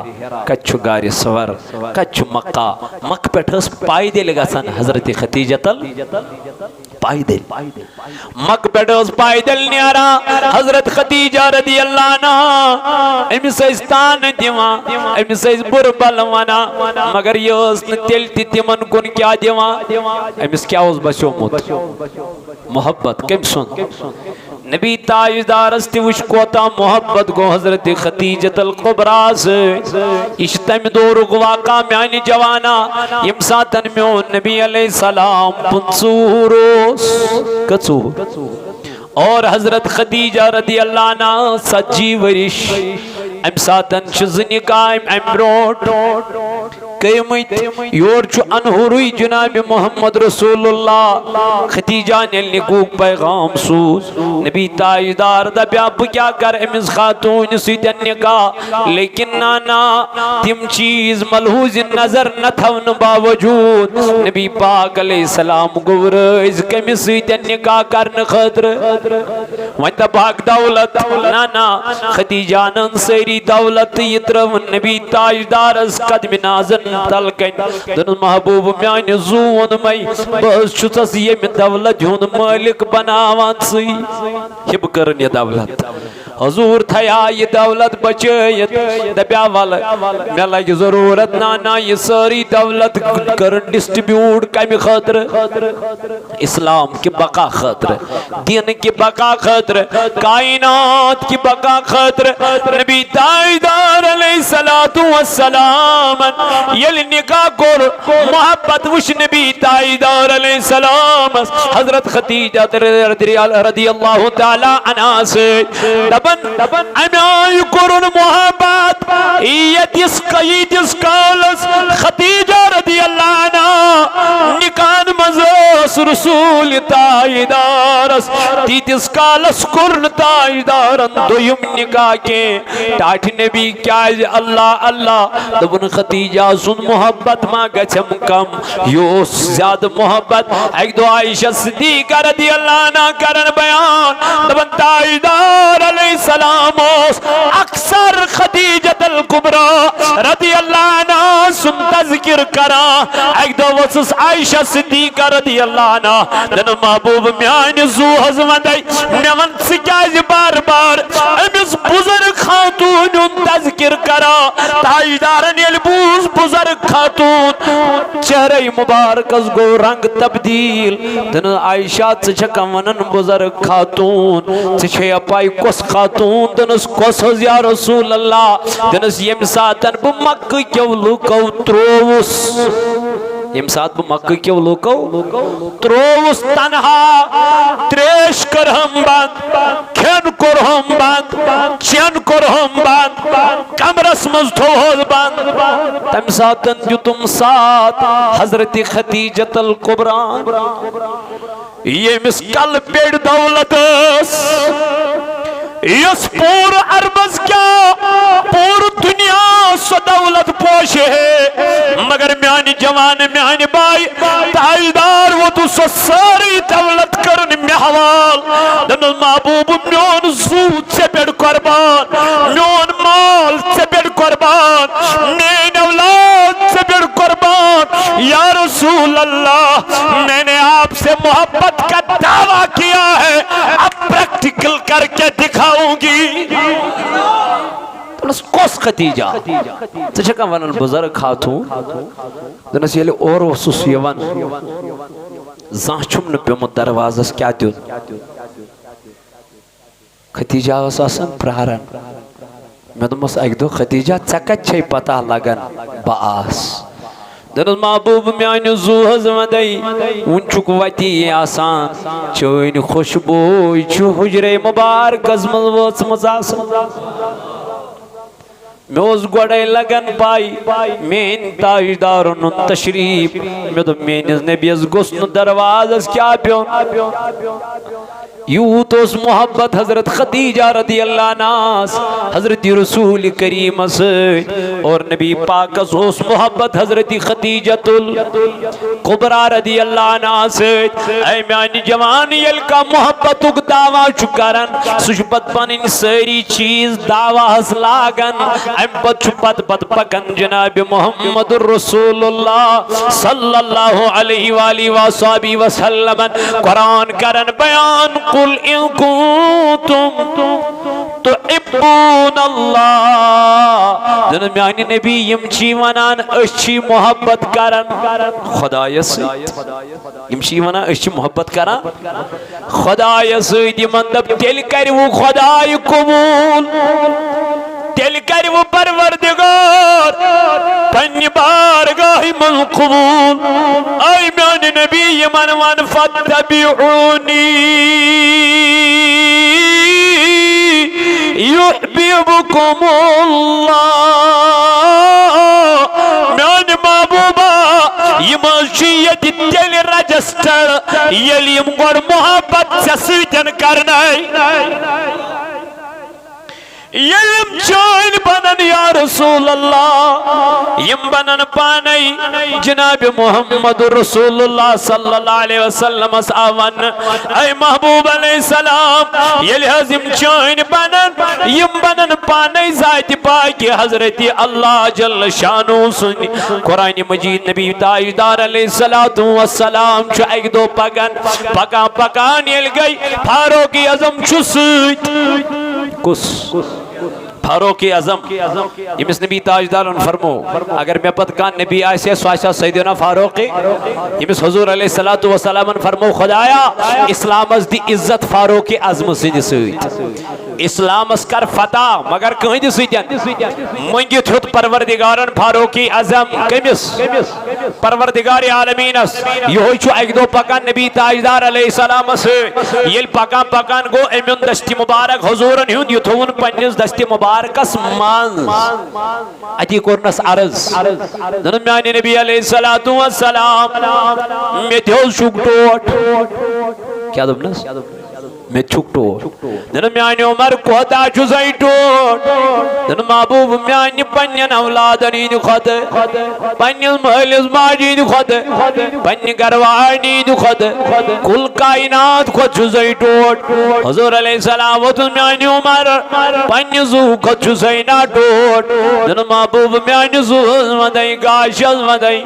कच्छु गारी सवर कच्छु मक्का मक पे पायदल गसन हजरत खदीजतल पायदल मक पे पायदल न्यारा हजरत खदीजा रदी अल्लाह अन्हा अमिस तान दिवा अमिस बुर बल वना मगर यस न तेल तिमन कुन क्या दिवा अमिस क्या बचोमुत मोहब्बत कम सुन नबी ताजदारस तुश कोता मोहब्बत गो हजरत खदीजतुल कुबरा से इश तम दोरुक वाका म्यान जवाना यम सातन म्योन नबी अलैहिस्सलाम पुंसूरोस कचू और हजरत खदीजा रदी अल्लाह अन्हा सज्जी वरिश अम सातन चुजनी कायम अमरोट कयमत योर छु अनहुरुई जनाब मोहम्मद रसूलुल्लाह खदीजा ने लिखूक पैगाम सूज नबी ताजदार दब्या ब क्या कर अमिस खातून सिदन निकाह लेकिन नाना तिम चीज मलहूज नजर न थवन बावजूद नबी पाक अलैहिस्सलाम गुवरज कमिस सिदन निकाह करन खतर वन दबाग दौलत ना ना खदीजानन सेरी दौलत ये त्रवन नबी ताजदारस कदम नाजन तल कन दन महबूब म्यान जून मई बस छुसस ये दौलत हुन मालिक बनावान सी हिब करन ये दौलत हजूर थया ये दौलत बचयत दब्या वाल मे लगे जरूरत ना ये सारी दौलत कर डिस्ट्रीब्यूट कम खतर इस्लाम की बका खतर दीन की बका खतर कायनात की बका खतर नबी ताजदार अलैहिस्सलातु वस्सलाम यल निकाह कोर मोहब्बत वश नबी ताजदार अलैहिस्सलाम हजरत खदीजा रदियल्लाहु ताला अन्हा से दबन अमाय कोरन मोहब्बत यदिस कयदिस कालस खदीजा रदियल्लाहु अन्हा निकान मज़स रसूल ताजदारस तीतिस कालस कुर्न ताजदारन दोयुम निकाह के टाठ नबी क्या अल्लाह अल्लाह दबन खदीजा सुन मोहब्बत मा गछम कम यो ज्यादा मोहब्बत एक दो आयशा सिद्दीका रदियल्लाहु अन्हा करन बयान दबन ताजदार अलैहिस्सलाम अक्सर खदीजतुल कुबरा रदियल्लाहु अन्हा सुन तज़किर करा एक दो वसस आयशा सिद्दीका रदियल्लाहु अन्हा दन महबूब म्यान जू हजमदई मेवन सिकाज बार बार अमिस बुजुर्ग खातून तज़किर करा ताजदारन यल बूज बुजुर्ग खातून चेहरे मुबारक गो रंग तब्दील दन आयशा छक वनन बुजुर्ग खातून छे अपाई कोस खातून दनस कोस या रसूल अल्लाह दनस यम सातन ब मक्के के लुको त्रोवस यम सात ब मक्के के लुको त्रोवस तन्हा त्रेश कर हम बंद खेन कर हम बंद चैन कर हम बंद कमरस मज थोल बंद तम सातन जुतुम सात हजरत खदीजतुल कुबरा ये मिसकल पेड़ दौलतस यस पूर अरबस क्या पूर दुनिया सो दौलत पोशे है मगर म्यानी जवान म्यानी बाई ताजदार वो तो सारी दौलत करन में हवाल दन महबूब म्योन सूद से पेड़ कुर्बान म्योन माल से पेड़ कुर्बान मेन औलाद से पेड़ कुर्बान या रसूल अल्लाह मैंने आपसे मोहब्बत का दावा किया है अब प्रैक्टिकल करके दिखाऊंगी कोस खदीजा तछका वनन बुजुर्ग खातून दनस येले और वसुस यवन जाछुम न पेमु दरवाजस क्या दियो खदीजा आसन प्रारन मे दोमस एक दो खदीजा चकत छै पता लगन बास दन महबूब म्यान जू हजमदई उनचुक वती आसान चोइन खुशबू छु हुजरे मुबारक अजमल वसमस आसन मोज गोड़े लगन पाई मेन ताजदारन तशरीफ मे दो मेनिस नबीस गोसन दरवाजस क्या प्योन यूत उस मोहब्बत हजरत खदीजा रदियल्लाहु अन्हा हजरत रसूल करीम से और नबी पाक उस मोहब्बत हजरत खदीजतुल कुबरा रदियल्लाहु अन्हा से ऐ म्यानी जवान यल का मोहब्बत उक दावा चुकरन सुजपत पनिन सारी चीज दावा हस लागन अम पत पकन जनाब मुहम्मदुर रसूलुल्लाह सल्लल्लाहु अलैहि वाली वसल्लम कुरान करन बयान कुल इन कुंतुम तुहिब्बूनल्लाह जन म्यानी नबी यम छी वनान अच्छी मोहब्बत करन खुदायस यम छी वनान अच्छी मोहब्बत करन खुदायस यमन दब तेल कर वो खुदाय कबूल तेल कर वो परवरदिगार पन्नी बारगाह मन कबूल ऐ म्यानी नबी यमन वन फत्तबिऊनी युहिब्बुकुमुल्लाह म्यानी महबूबा यमशियत तेल रजिस्टर यलिम गोर मोहब्बत से सीजन करना यम चाइन बनन या रसूल अल्लाह यम बनन पानै जनाब मोहम्मद रसूलुल्लाह सल्लल्लाहु अलैहि वसल्लम आवन ऐ महबूब अलैहिस्सलाम यल हज़िम चाइन बनन यम बनन पानै ज़ात पाक हज़रत अल्लाह जल्ल शानो सुन कुरान मजीद नबी ताजदार अलैहिस्सलातु वस्सलाम च एक दो पगन पका पकान यल गई फारूक आज़म छु सत कुस फारूक आज़म यमिस नबी ताजदार फरमो अगर मे पत कान नबी आसे सो सैयदना फारूक यमिस हुजूर अलैहिस्सलातु वस्सलाम फरमो खुदाया इस्लामस दी इज्जत फारूक आज़म सिंद सत इस्लामस कर फतह मगर कहद सतन मंगित हुत परवरदिगारन फारूक आज़म कमिस परवरदिगार आलमीनस यो एक दो पकान नबी ताजदार अलैहिस्सलाम ये पकान पकान गो अमुन दस्ती मुबारक हुजूरन हुंद यह थोन पन्निस दस्ती मुबारकस मज अति कोरनस अर्ज दन म्याने नबी अलैहिस्सलातु वस्सलाम मे देव शुक टोट क्या दबनस मे छुक टोट दन म्याने उमर कोता जुजै टोट दन महबूब म्याने पन्नन औलादन इन खद पन्निस महलिस माजिद खद पन्नि गरवानी खद कुल कायनात खद जुजै टोट हुजूर अलैहिस्सलाम वतु म्याने उमर पन्नि जू खद जुजै ना टोट दन महबूब म्याने जू मदई गाशस मदई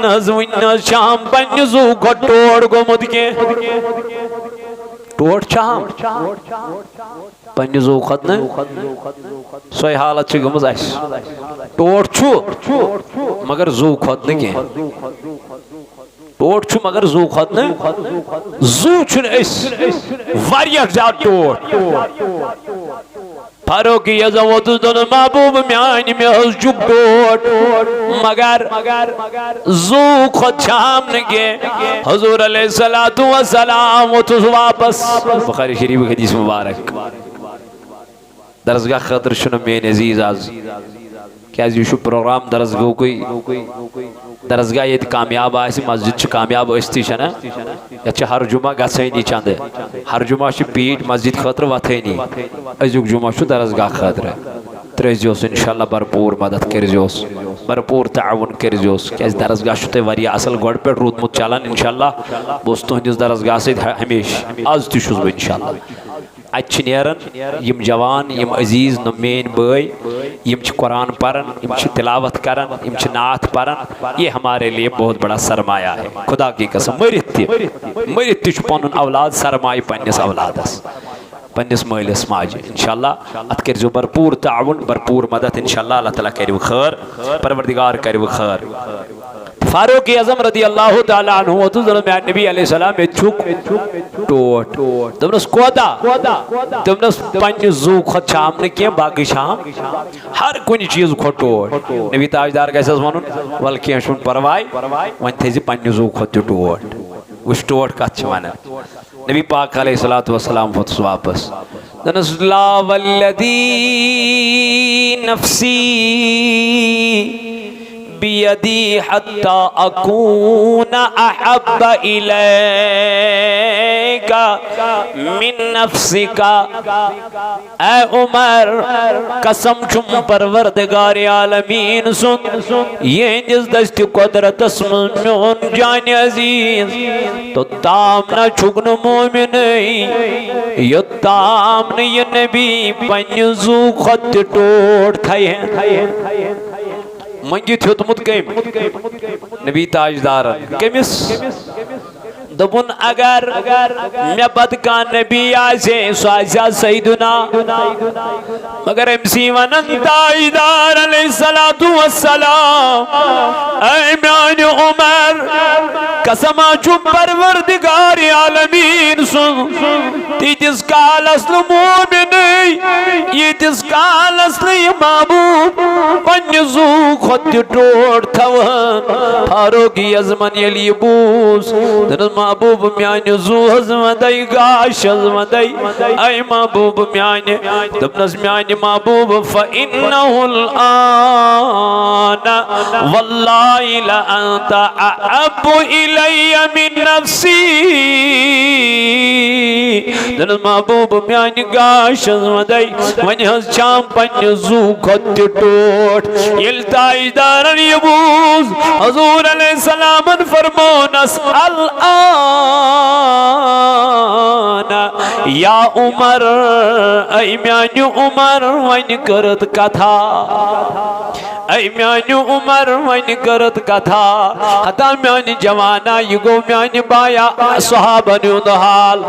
नजविन शाम पन्नि जू खद टोट गोमुद के टोट शाम पन्नि जू खद न सोई हालत छ गमज आस टोट छु मगर जू खद न के टोट छु मगर जू खद न जू छु अस वारिया ज्यादा टोट फारूक आज़म वतुन महबूब म्यान मे जुब टोट मगर जू खद शाम न के हुजूर अलैहिस्सलातु वस्सलाम वतु वापस बुखारी शरीफ हदीस मुबारक दरसगाह खतर शुन मेन अजीज आज क्या यह प्रोग्राम दरसगाह कोई दरसगाह ये कामयाब आस मस्जिद कामयाब अस्ती ना ये हर जुमा गई चंद हर जुमा पीट मस्जिद खतर वथनी अजुक जुमा दरसगाह खतर त्रोस इंशाल्लाह भरपूर मदद करजोस भरपूर ताउन करजोस क्या दरसगाह तुम असल गोड़ पे रूदमुत चलान इंशाल्लाह बस तुहदिस दरसगाह सत हमेशा आज तुस बह इंशाल्लाह अत नेरन जवान यम अजीज न मेन बय यम कुरान परन यम तिलावत करन यम नात परन ये हमारे लिए बहुत बड़ा सरमाया है खुदा की कसम मरित पुन औलाद सरमाय पन्निस औलादस पन्निस मालिस माजे इंशाल्लाह अत करो भरपूर ताउन भरपूर मदद इंशाल्लाह अल्लाह ताला करो खैर परवरदिगार करो खैर फारूक आज़म रदी अल्लाह तआला अन्हु नबी अलैहिस्सलाम में छुक टोट दमनस कोदा दमनस पन्नि जू खत शाम न के बाकी शाम हर कुन चीज खत टोट नबी ताजदार गसस वनुन वल के छुन परवाय वन थेज पन्नि जू खत टोट उस टोट कत छ वन नबी पाक अलैहिस्सलातु वस्सलाम फुत वापस दनस ला वल्लदी नफ्सी बियदी हत्ता अकून अहब्ब इलैका मिन नफ्सिका ऐ उमर कसम छुम परवरदिगार आलमीन सुन ये जिस दस्त कुदरतस मोन जान अजीज तो ताम न छुगन मोमिन ये ताम न ये नबी पंजू खत टोट थे मंगित हुतमुत कम नबी ताजदार कमिस दबुन अगर मे बद का नबी आसे सो सईदुना मगर एमसी वनन ताजदार अलैहिस्सलातु वस्सलाम ऐ म्यान उमर कसमा छु परवरदिगार आलमीन सुन तीतिस काल असल मोमिन यीतिस काल असल महबूब पन्नि जू खत टोट थवन फारूक यजमन यली बूस दन महबूब म्यान जू हजमदई गाश हजमदई ऐ महबूब म्यान दबनस म्यान महबूब फइन्नहुल आना वल्लाहि ला अंता अहब्बु इलैया मिन नफ्सी दन महबूब म्यान गाश हजमदई वन हज शाम पन्न जू खत टोट यल ताजदारन यबूस हुजूर अलैहिस्सलाम फरमोनस अल आना या उमर ऐ म्यान उमर वन करत कथा ऐ म्यान उमर वन करत कथा हता म्यान जवाना यह गो म्यान बाया सहाबन हाल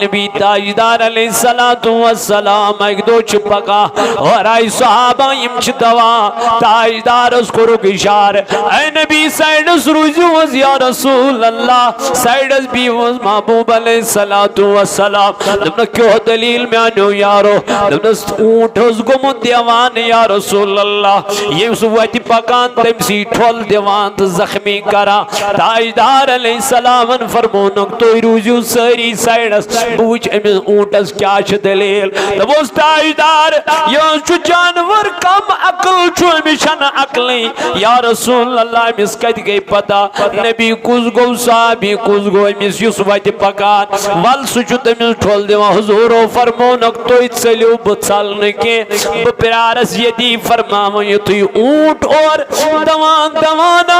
नबी ताजदार अलैहिस्सलातु वस्सलाम एक दो पका और आई सहाबा यम दवा ताजदार उसको इशार ऐ नबी साइडस रुजू या रसूल अल्लाह साइडस भी महबूब अलैहिस्सलातु वस्सलाम दमन क्यों दलील म्यानो यारो दमन ऊंट गोमुत देवान या रसूल अल्लाह ये वत पकान तम सी ठोल दिवान तो जख्मी करा ताजदार अलैहिस्सलाम फरमोन तो रूजू सारी साइडस बुझ अमिस ऊंटस क्या दलील दबोस ताजदार यह जानवर कम अकल छन अकल या रसूल अल्लाह अमिस कत गई पता नबी कुस गो साहबी कुस गो अमिस युस वत पकान वल सह तमिस ठोल दिवान हुजूरो फरमोन तो चलो बह चल के बह प्यारस यदि फरमाव युथु ऊंट और दवान दवाना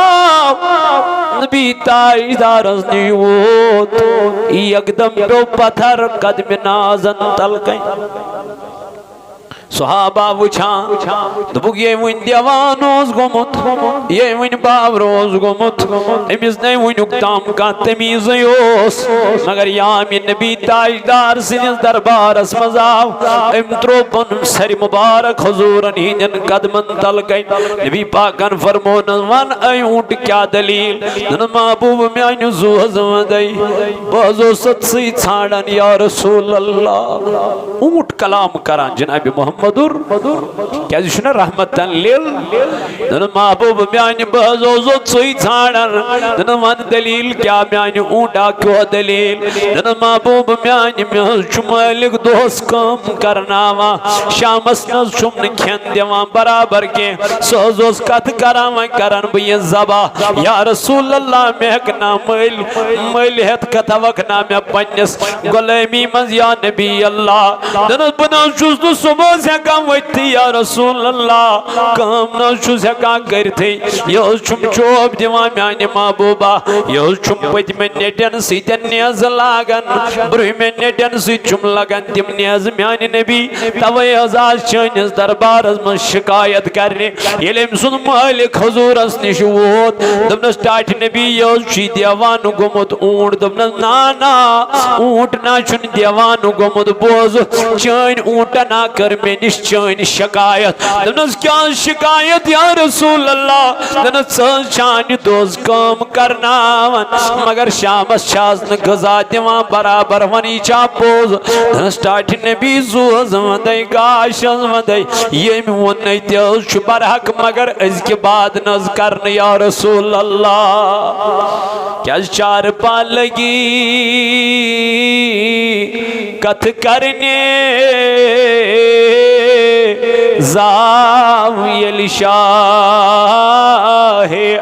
नबी ताजदारस नी वोत एकदम तो पत्थर कदम नाजन तल सहाबा वुछान दोपुक ये वन देवान गोमुत ये वन बावर गोमुत अमिस न वनुक तम कह तमीज मगर याम नबी ताजदार सिंस दरबारस मज आव अम त्रो पन सर मुबारक हुजूरन हिंदन कदमन तल नबी पाकन फरमोन वन ऐ ऊंट क्या दलील दन महबूब म्यान जू हजमदई बजो सत्सई छाड़न या रसूल अल्लाह ऊंट कलाम करान जनाब मोहम्मद क्या रहमतन लिल दन महबूब म्यान बजो चुई छाड़न दन वन दलील क्या म्यान ऊंटा क्यों दलील दन महबूब म्यान मालिक दोस कम करनावा शामस न खेन दिवान बराबर के सोजोस कथ करावा करन बह जबा या रसूल अल्लाह मे हकना मल हेत कथा वखना मे पन्नस गुलामी मज या नबी अल्लाह दन बना छुस तो सुबह हेकान वत या रसूल अल्लाह काम हेकान करते यह चोब दिवान म्यान महबूबा यह पतम नेटन सतन नेज लागन ब्रह्म नेटन सम लगन तम नेज म्यान नबी तवे आज चनिस दरबारस मज शिकायत करने सुन मालिक हजूरस निश वोत दपनस टाट नबी यह देवान गोमुत ऊंट दपनस ना ना ऊंट ना देवान गोमुत बोज चन ऊंट ना कर मे निश चन शिकायत दपनस क्या शिकायत या रसूल अल्लाह दपनस चान दोज काम करनावन मगर शामस छास न गजा दिवान बराबर वनी चा पोज दपनस टाट नबी जू हजमदई गाश हजमदई ये वोन तह बरहक मगर अजके बाद नज कर या रसूल अल्लाह क्या चार पा लगी कथ करने जावियल शाह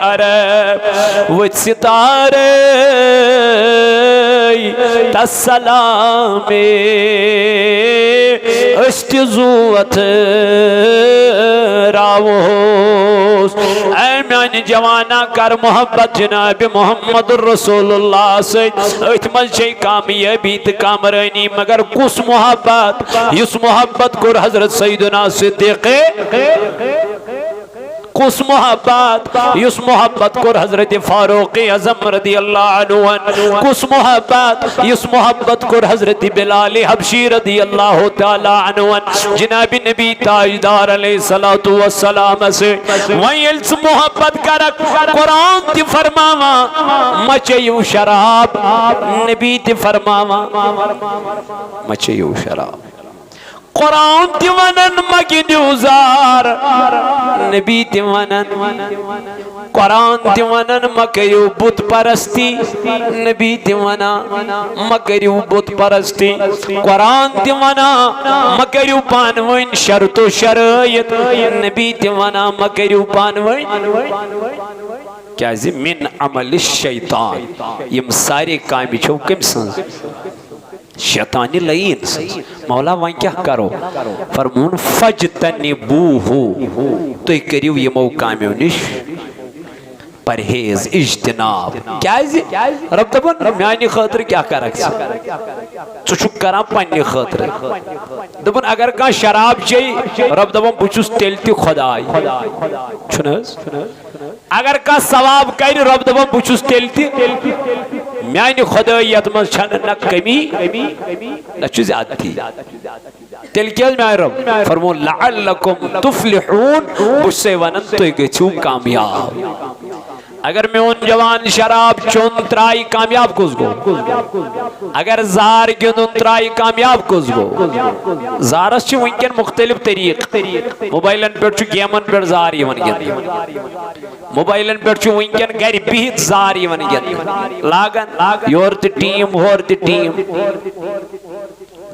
अरब वो सितारे तसलामे अस्तजुवत रावोस ऐ म्यान जवाना कर मोहब्बत जनाब मोहम्मद रसूलुल्लाह से अथ कामयाबी तो कामरानी मगर कुस मोहब्बत इस मोहब्बत को हजरत सैयदना सिद्दीक़ कुस मोहब्बत इस मोहब्बत को हजरत फारूक आज़म रज़ियल्लाहु अन्हु कुस मोहब्बत इस मोहब्बत को हजरत बिलाल हबशी रज़ियल्लाहु ताला अन्हु जनाब नबी ताजदार अलैहिस्सलातु वस्सलाम से वही मोहब्बत कर कुरान ति फरमावा मचयू शराब नबी ति फरमावा मचयू शराब कुरान दिवानन मगी दिवजार नबी दिवानन कुरान दिवानन मकयो बुत परस्ती नबी दिवाना मकयो बुत परस्ती कुरान दिवाना मकयो पानवन शर्तो शरायत नबी दिवाना मकयो पानवन क्या मिन अमल शैतान यम सारे काम छो कम सं शैतानी लईन मौला वह क्या करो फरमून फजतनिबूहु तुई करियो यमो काम्यो निश परहेज इज्तनाब क्या रब दपन म्यानि खतर क्या करक छु करान पन्ने खतर दपन अगर का शराब चे रब दपन बुचुस तेल ति खुदाई छुनस अगर का सवाब कर रब दपन बुचुस तेल ति म्यानि खुदायत मन छन न कमी न छु ज्यादती तेल क्या मैं रब फरमो लअल्लकुम तुफ्लिहून बुसे वनन तो गछु कामयाब अगर मैं उन जवान शराब चुन त्राई कामयाब कुछ गो अगर जार गिन त्राई कामयाब कुछ गो जारस छु वंकन मुख्तलिफ तरीक मोबाइलन पे गेमन पे जार यवन गिन मोबाइलन पे वंकन घर बिहित जार यवन गिन लागन योर द टीम होर द टीम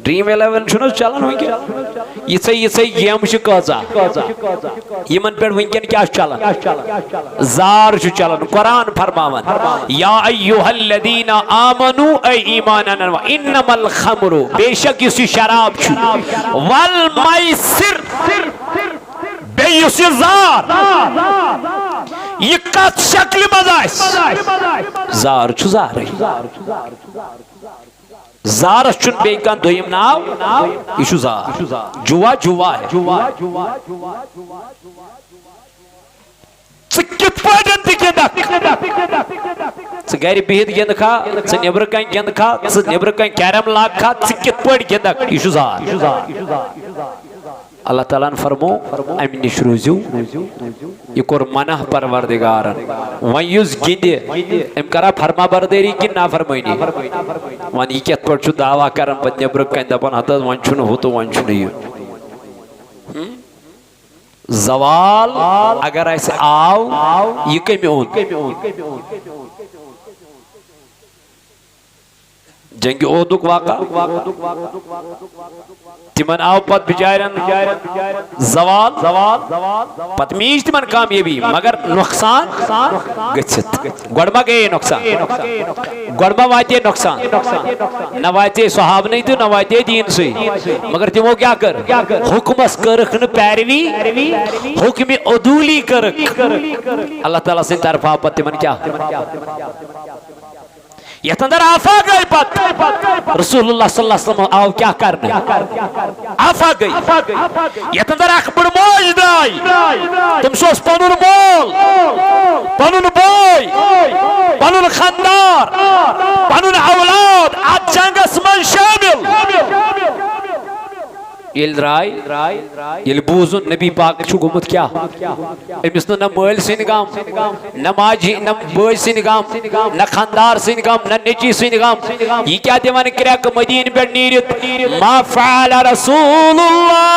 ड्रीम 11 छुन चलन वंकन ये गेम छु कजा यमन पे वंकन क्या चलन जार छु चलन कुरान फरमावन या अय्युहल्लदीना आमनु ऐ ईमान अनवा इन्नमल खमरु बेशक इस शराब छु वल मैसिर बेयुस जार ये कत शक्ल मजास जार छु जार जार चुन बेका दोयम नाव इशु जार जुआ जुआ है कित पाटन गर बिहित गिंद खा नबर कन गिंद खा नबर कन कैरम लाग खा कित पट गिंदक यह जार अल्लाह ताला फरमो अम निश रूजू यह कोर मना परवरदिगारन वन युस गिंदे अम करा फरमा बरदारी कि ना फरमानी वन यह कित पट दावा कर पे नबर कन दपान हत वन छुन हु तो वन छुन यह जवाल अगर ऐसे आओ ये कमी ओन जंग ओदुक वाका तिमन आओ पत बिचारन जवाल पत मीज तिमन कामयाबी मगर नुकसान गच्छत गड़मा गए नुकसान गड़मा वाते नुकसान न वाते सहाब नहीं तो न वाते दीन से मगर तिमो क्या कर हुक्मस करख न पैरवी हुक्म अदूली करख अल्लाह ताला से तरफा पत तिमन क्या यतंदर आफा गई पत रसूलुल्लाह सल्लल्लाहु अलैहि वसल्लम आओ क्या करने आफा गई यतंदर अकबर मौज दाई तुम सोच पनुन बोल पनुन बोय पनुन खानदार पनुन औलाद आज जंगस मन शामिल ये बूजुन नबी पाक गुमुत क्या अमिस न मल सिन गम न माजी न बय सिन गम न खानदार सिन गम न नेची सिन गम यह क्या दिवान क्रैक मदीन पे नीरित मा फ़अल रसूलुल्लाह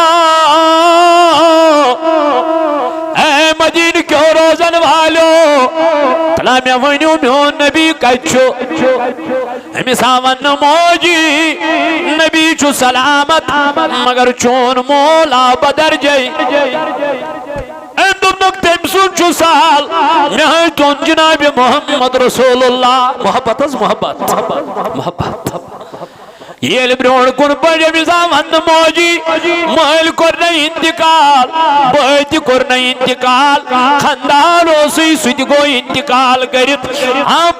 ऐ मदीन क्यों रोजन वालो तला मे वनु मोन नबी कछु अमिस आवन मौजी नबी छु सलामत मगर चोन मोला बदर जय तम सुन साल मे तुन जनाब मोहम्मद रसूलुल्लाह मोहब्बत मोहब्बत ये ब्रोड़ कुन बड़े मिजावन मौजी महल कोर इंतकाल बहत कोर इंतकाल खानदार सुद गो इंतकाल कर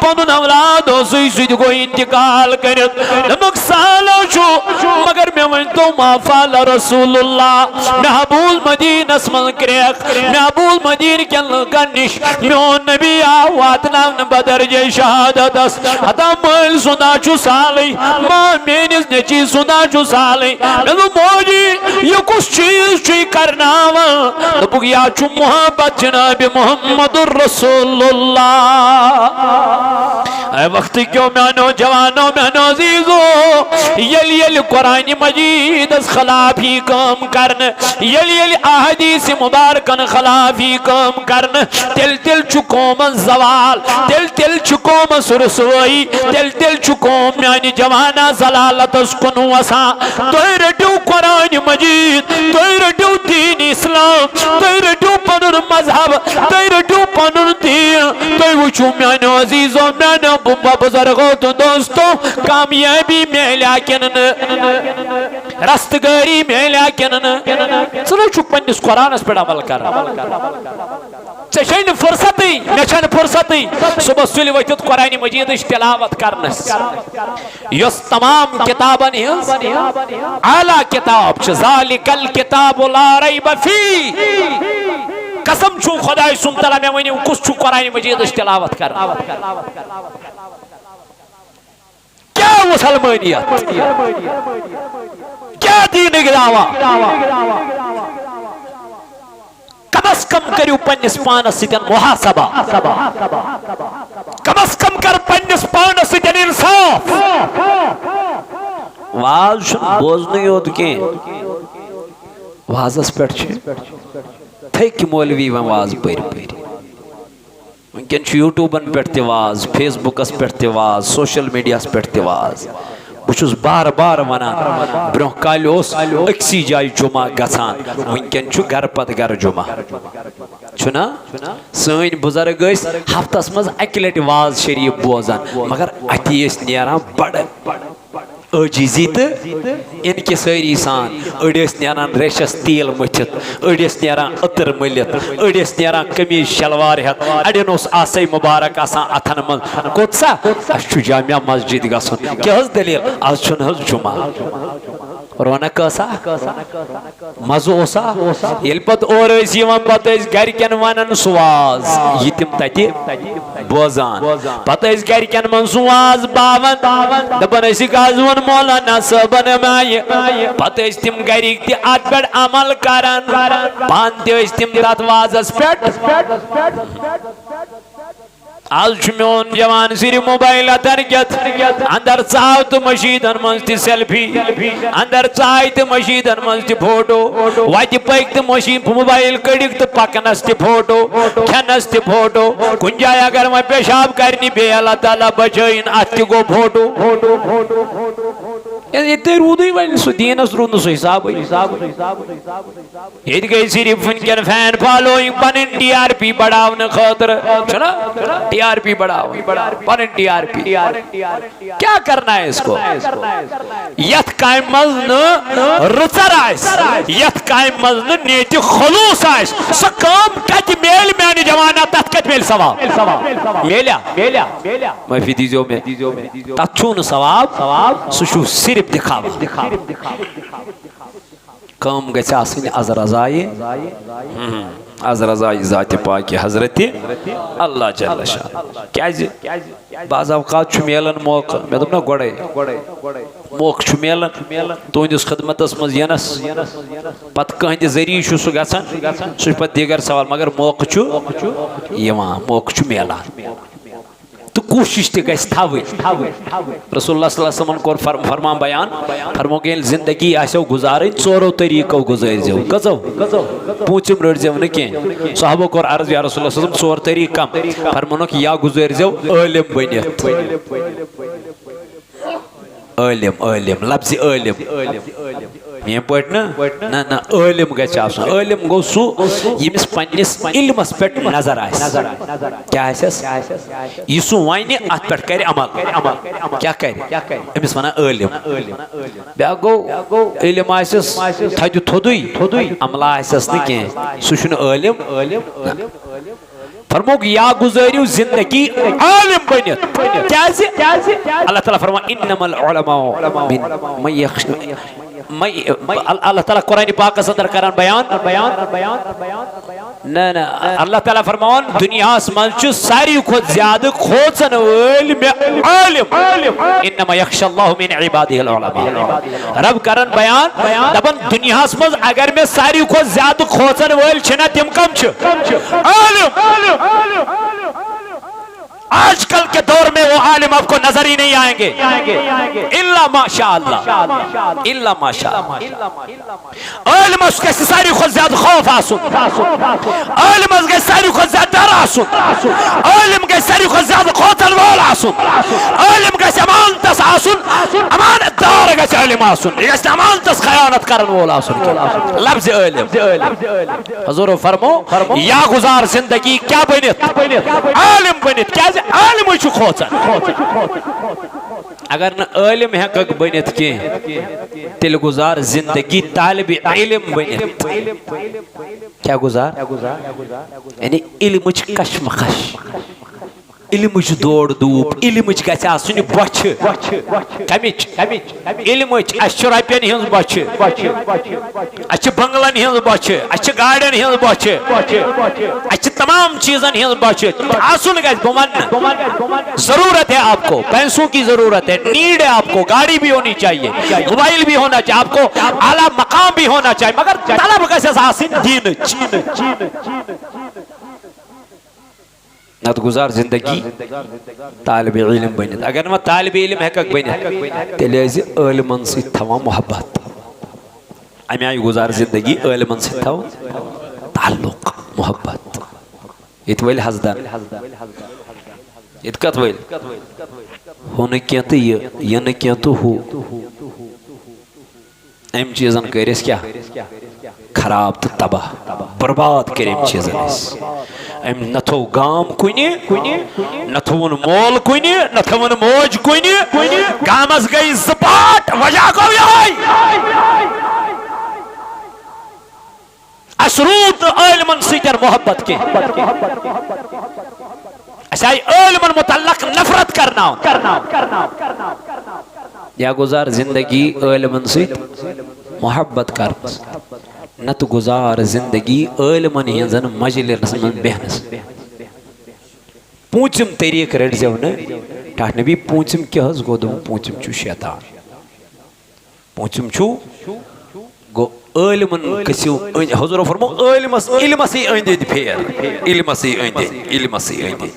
पन औलाद सुद गो इंतकाल कर साल मगर मे वन तो माफाल रसूलुल्लाह महबूल मदीनस मन क्रैक महबूल मदीन के लुकन निश मोन नबी आव वातनावन बदर जय शहादतस हता महल सुना साल मा नेची सुना साल मौजी ये कुछ चीज करना या मोहब्बत जनाब मोहम्मद रसूलुल्लाह वक्त क्यों म्यानो जवानो म्यानो अजीजो यल यल कुरान मजीद खिलाफी काम करन यल यल अहदीस मुबारकन खिलाफी काम करन तिल तिल चुकोम जवाल तिल तिल चुकोम सुरसोई तिल तिल चुकोम म्यानी जवाना जलालत कुन वसा तोय रटू कुरान मजीद तोय रटू दीन इस्लाम तोय रटू पनुर मजहब तोय रटू पनुर दीन तोय वुचू म्यानो अजीजो म्यानो बुब्बा बुजुर्गो तो दोस्तों कामयाबी मिला किन रस्तगारी मिला किन चलो चुप पन्निस कुरानस पे अमल कर चेन फुर्सत मे फुर्सत सुबह सुल वथित कुरान मजीद तिलावत करनस यस तमाम किताबन आला किताब ज़ालिकल किताब ला रैब फी कसम छु खुदाय सुन तला मे वनी कुछ छु कुरान मजीद तिलावत कर क्या मुसलमानियत क्या दीन दावा कमस कम करू पन्निस पानस सितन मुहासबा कमस कम कर पन्निस पानस सितन इंसाफ वाज बोजन योत के वाजस पेट थक मौलवी वन वाज पर वनकन यूट्यूबन पे वाज फेसबुकस पे वाज सोशल मीडिया पे वाज बहुस बार बार वनान ब्रोह काल अक्सी जाय जुमा गसान वनकन घर पत घर जुमा छुना सन बुजुर्ग हफ्तस मज अकि लटि वाज शरीफ बोजान मगर अति नेरान बड़ अजीजी तो इनके सारी सान अड़स नान रेशस तेल मथित अड़स नान अतर मलित अड़स नान कमीज शलवार हेत अड़न आसे मुबारक अथन मन कोत्सा जामिया मस्जिद गसन क्या दलील आज जुमा रौनक मज़ो पत और गरकन वन सह वाज यह तम तत बोजान पत गरकन मन सह वाज बावन दपान आज वन मौलाना सबन माय पत तम गरिक त अत पे अमल करान पान तम तथ वाजस पे आज मोन जवान सिर्फ मोबाइल अतरगत अंदर चाव तो मशीदन मज ति सेल्फी अंदर चाय तो मशीदन मज ति फोटो वत पक तो मशीद मोबाइल कड़िक तो पकनस ति फोटो खेनस ति फोटो कुन जाय अगर वह पेशाब करनी बे अल्लाह ताला बचाइन अत गो फोटो ये रूद वन सह दीनस रूद सह हिसाब ये गई सिर्फ वनकन फैन फॉलोइंग पन TRP बढ़ाने खतर TRP बढ़ाओ पन TRP क्या करना है इसको यथ कायम मज न रुचर यथ कायम मज न नेत खलूस सह काम कत मेल मैंने जवाना तथ कत मेल सवाब मेल्या माफी दीजियो में तथ छु न सवाब सह सिर्फ दिखावा काम गछ आसनी अज रजाई अज रजाई जात पाक हजरत अल्लाह जल्ल शान क्या बाज़ अवकात मिलान मौका मे दोप ना गोड़े मौका मिलान तुंदिस खदमतस मज यनस पत कहंद जरिए सह गसान सह पत दीगर सवाल मगर मौका मौका मिलान तो कोशिश तस रसूलुल्लाह सल्लल्लाहु अलैहि वसल्लम कोर फरमान बयान फरमो कि जिंदगी आसो गुजारन चोरो तरीको गुजारजो कजो पूछम रटजो न कह सहाबो कोर अर्ज या रसूलुल्लाह सल्लल्लाहु अलैहि वसल्लम चोर तरीक कम फरमानो कि या गुजारजो आलिम बनित आलिम लफ्ज़ आलिम मे पे ना आलिम गछ आलिम गो सह यमिस पन्निस इल्मस पे नजर क्या यह सह वन अत पे कर अमल क्या कर अमिस वन आलिम ब्या गो इल्म आसस थद थोदुई अमला आसस न कह सह आलिम फरमो या गुजारियो जिंदगी आलिम बनित क्या अल्लाह ताला फरमा इन्नमल उलमा अल्लाह ताला कुरान पाक अंदर करान बयान ना अल्लाह ताला फरमान दुनिया मज सारी खुद ज्यादा खोचन आलिम इन्नमा यख्शल्लाहु मिन इबादिहिल उलमा रब करन बयान दपन दुनिया मज अगर मे सारी खुद ज्यादा खोचन वल छना तिम कम छ आलिम आजकल के दौर में वो आलिम आपको नजर ही नहीं आएंगे इल्ला माशाअल्लाह, इल्ला माशाअल्लाह। आलिम उसके सारी खुद ज्यादा खौफ आसुन, आलिम उसके सारी खुद ज्यादा डर आसुन, आलिम के सारी खुद ज्यादा खोतल वाल आसुन, आलिम के अमान तस आसुन, अमानतदार के आलिम आसुन, ये अमान तस खयानत करन वाल आसुन। लफ्ज़ आलिम हुजूर फरमो या गुजार जिंदगी क्या बनित आलिम बनित, क्या आलिम छु खोचन। अगर न आलिम हेकक बनित के तिल गुजार जिंदगी तालिब इल्म बनित। क्या गुजार यानी इल्म कशमकश, इल्म दौड़ धूप, इल्म गछ आसुन बछ कमिच, इल्म रपियन हज बछ, बंगलन हज बछ, गाड़ियन हज बछ, तमाम चीजन हज बछ आसुन गछ। जरूरत है आपको, पैसों की जरूरत है, नीड है आपको, गाड़ी भी होनी चाहिए, मोबाइल भी होना चाहिए, आपको आला मकाम भी होना चाहिए, मगर तलब कैसे आसिन दीन चीन। न तो गुजार जिंदगी तालिब इल्म बनित। अगर न तालिब इल्म हेकक बनित तेल आलिमन सि थवा मोहब्बत। अमे आय गुजार जिंदगी आलिमन सि थव ताल्लुक मोहब्बत। इत वल हसदन इत कत वल हो न क्या तो ये न क्या तो हो। अम चीजन करिस क्या खराब तो तबाह बर्बाद कर चीजन न थो गाम कुनि न थोन मोल कुनि न थोन मोज कुनि गामस गई जपाट वजह गो यही अशरूत आलिमन सितर मोहब्बत के आलिमन मुतल्लक नफरत करना या गुजार जिंदगी आलिमन सित मोहब्बत कर न तो गुजार जिंदगी आलिमन हजन मजलिस मन बेहनस। पूंचम तरीक रट जव न टाट नबी पूंचम क्या हज गो दम पूंचम छु शैतान, पूंचम छु गो आलिमन कसियो हुजूर फरमो आलिमस इल्मसी अंदे फेर इल्मसी अंदे इल्मसी अंदे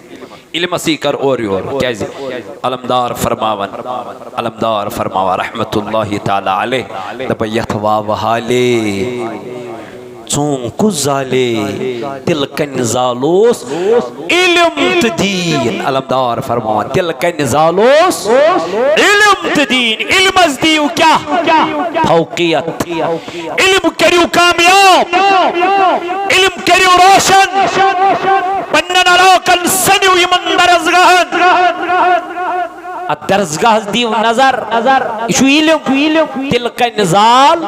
इल्मसी कर और क्या अलमदार फरमावन अलमदार फरमावा रहमतुल्लाहि ताला अलैह तबयतवा वहाले चौंकु जाले दिल कन जालोस इल्म तदीन। अलमदार फरमावा दिल कन जालोस इल्म तदीन। इल्म दीव क्या फौकियत, इल्म करियो कामयाब, इल्म करियो रोशन पन्नन अलाकन सनियो यमन दरजगाहन दरजगाह दीव नजर इशु इल्म तिल कन जाल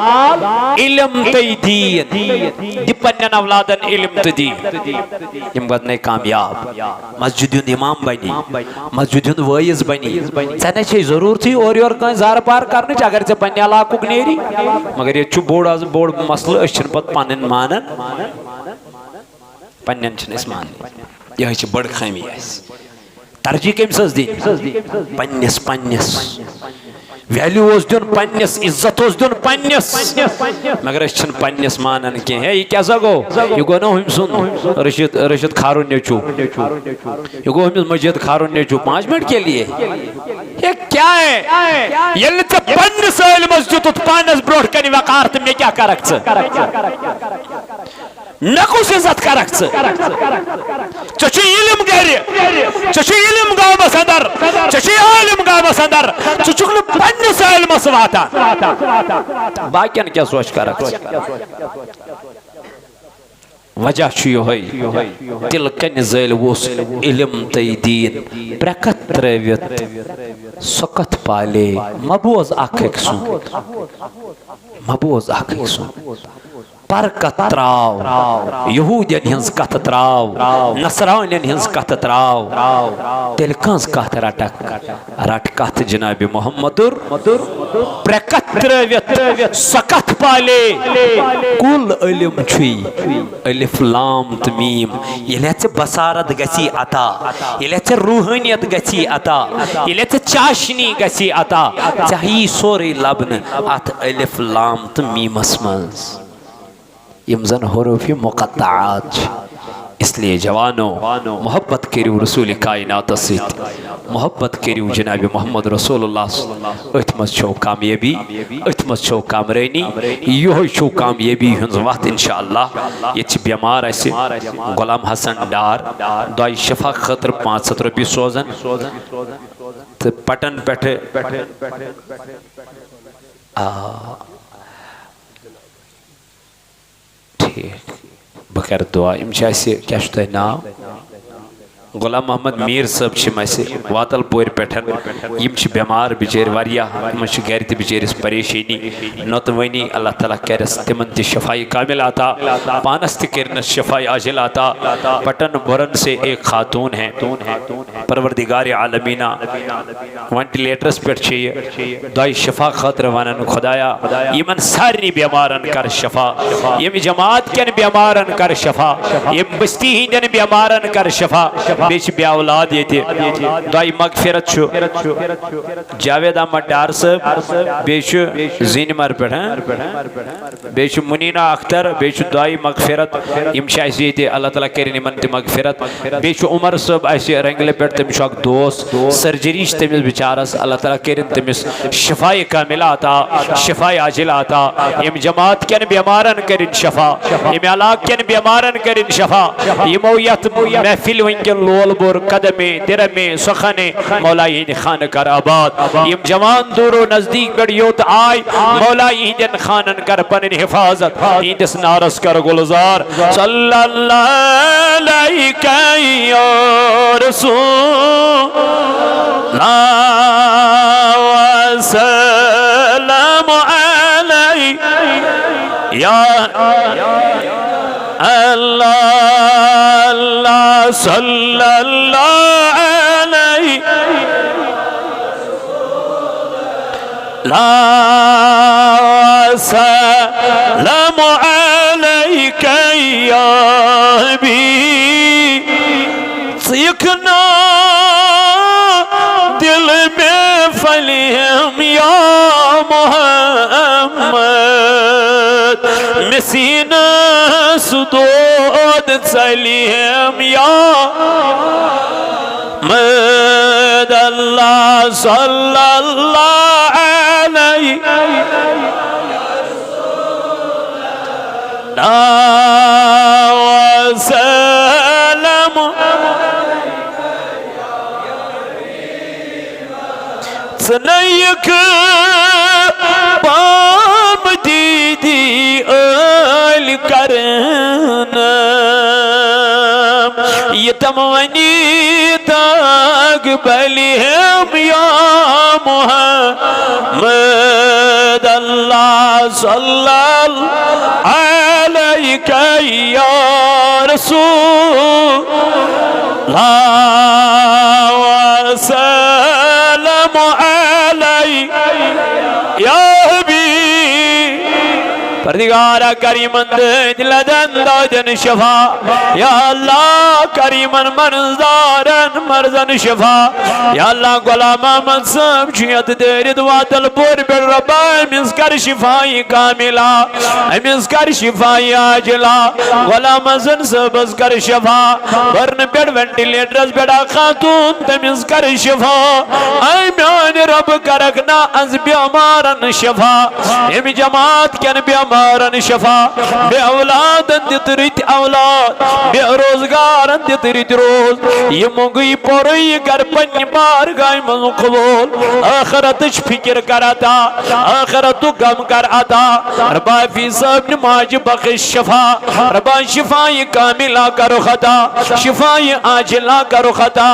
इल्म तदीन दिपन्न अवलादन इल्म तदीन यम गदने कामयाब मस्जिद इमाम बनी मस्जिद वाइज बनी सने छे जरूरत थी और कहीं जार पार करने अगर से पन्ने इलाकुक नेरी मगर ये छु बोड़ बोड़ मसल अछन पत पन्न मानन पन्न छन इस मान यह छ बड़ खामी आस तरजीह कमिस दी पन्निस पन्निस वैल्यू दिन पन्निस इज्जत दिन पन्निस मगर अन पन्निस मानन कह ये क्या गो यह गो ना हम सुन रशीद खारून नेचू यह गो हम मजीद खारून नेचू 5 मिनट के लिए ये क्या है ये पन्निस मस्जिद पानस ब्रोट कन वकार तो मे क्या करक नकुस इज्जत करक इल्म गर इल्म गामस अंदर आलिम गामस अंदर चुक पन्निस इल्मस वातान बाकियन क्या सोच करक वजह तिल कन जल वोस इल्म तदीन प्रकत त्रवित सकत पाले मबोज अख सुन मबोज अख सुन पर कत त्राव यहूदियन हज कत त्राव नसरानियन हज कत त्राव तेल कंस कत रटक रट कत जनाब मोहम्मदुर प्रकत त्रवित सकत पाले कुल इल्म छुई अलिफ लाम तमीम ये बसारत गसी अता ये रूहानियत गसी अता ये चाशनी गसी अता चाहिए सोरे लबन अत अलिफ लाम तमीमस मज यम जन हुरूफ मुक़त्तआत इसलिए जवानों मोहब्बत करियो रसूल कायनात सत मोहब्बत करियो जनाब मोहम्मद रसूलुल्लाह अथ मज छो कामयाबी अथ मज छो कामरानी यो छो कामयाबी हुंज वक्त इंशाअल्लाह ये बेमार आसे गुलाम हसन डार दुआ शफा खतर 500 रुपये सोजन तो पटन पे ठीक बकर दुआ इम क्या नाव गुलाम मोहम्मद मीर साहब वातलपुर पे बेमार बिचार गर बिचारिस परेशानी नत वनी अल्लाह ताला करस तिमन शफाई कामिल आता पानस कर शफाई आजिल आता पटन बुरन से एक खातून है परवरदिगार आलमीना वेंटिलेटरस पे दुआ शफा खतर वन खुदाया यमन सारी बेमारन कर शफा यम जमात कन बेमारन कर शफा यम बस्ती हिंदन बेमारन कर शफा बे औलाद ये दुआ मगफिरत जावेद अहमद डार साहब बे जीनमर पे बे मुनीना अख्तर बे दुआ मगफिरत यम अल्लाह ताला कर मगफिरत बे उमर साहब रंगले पे तमिस दोस्त सर्जरी तमिस बिचारस अल्लाह ताला कर तमिस शफाए कामिला आता शफाए आजिला आता यम जमात कन बेमारन कर शफा यम इलाक कन बेमारन कर शफा यमो यत महफिल वंकन लोल बोर कदमे दिरमे सुखने मौला इन खान कर आबाद यम जवान दूरो नजदीक बड़ियोत आय मौला इन खानन कर पन हिफाजत इंदस नारस कर गुलजार सल्लल्लाहु अलैहि वसल्लम या अल्लाह अल्लाह सल्लल्लाहु अलैहि सल्लम अलैका या हबीब सीखना दिल में फलीम या मोहम्मद मिसीना सुदोद सलीम या मद अल्लाह सल्लल्लाहु अलैहि वसल्लम सनयक बाम दीदी अल करना ये तमवनी ताग बली हम या मोहम्मद अल्लाह सल्लल्लाहु अलैका या रसूलल्लाह वसल्लम अलैका या परदिगारा करीमन दिलदन दाजन शफा या अल्लाह करीमन मर्ज़दारन मर्ज़न शफा या अल्लाह गुलाम अहमद साहब जियत देरिद वातलपुर पे रब्बा मिसकर शिफाई कामिला मिसकर शिफाई आजिला गुलाम हसन साहब कर शफा बर्न पेड़ वेंटिलेटर्स बेड़ा खातून तमिसकर शफा ऐ म्यान रब करकना अज बेमारन शफा एम जमात कन बेमारन शफा बे औलाद दित औलाद बे रोजगार दित रोज ये मुगई पोरई कर पन बार गाय मन कबूल आखिरत फिक्र कराता आखिरत गम कर आता रब्बा फी सब नमाज बख्श शफा रब्बा शिफाई कामिला करो खता शिफाई आजिला करो खता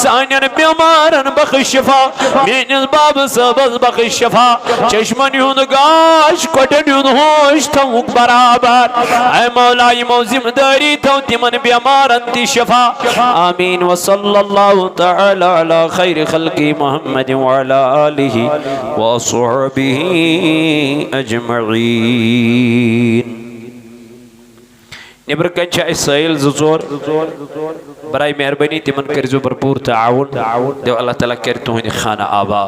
सानन बीमारन बख्श शफा मेन बाब सब बख्श शफा चश्मन हुन गाश कोटन हुन होश थमुक बराबर ऐ मौला यमो जिम्मेदारी थो तिमन बीमारन दी शफा आमीन व सल्लल्लाहु तआला अला खैर खल्की मुहम्मद व अला आलिहि व अस्हाबिहि अजमईन निबर कंचा इसाइल जुजोर बराई मेहरबानी तिमन करजो भरपूर ताउन देव अल्लाह ताला कर तुहिन खाना आबाद।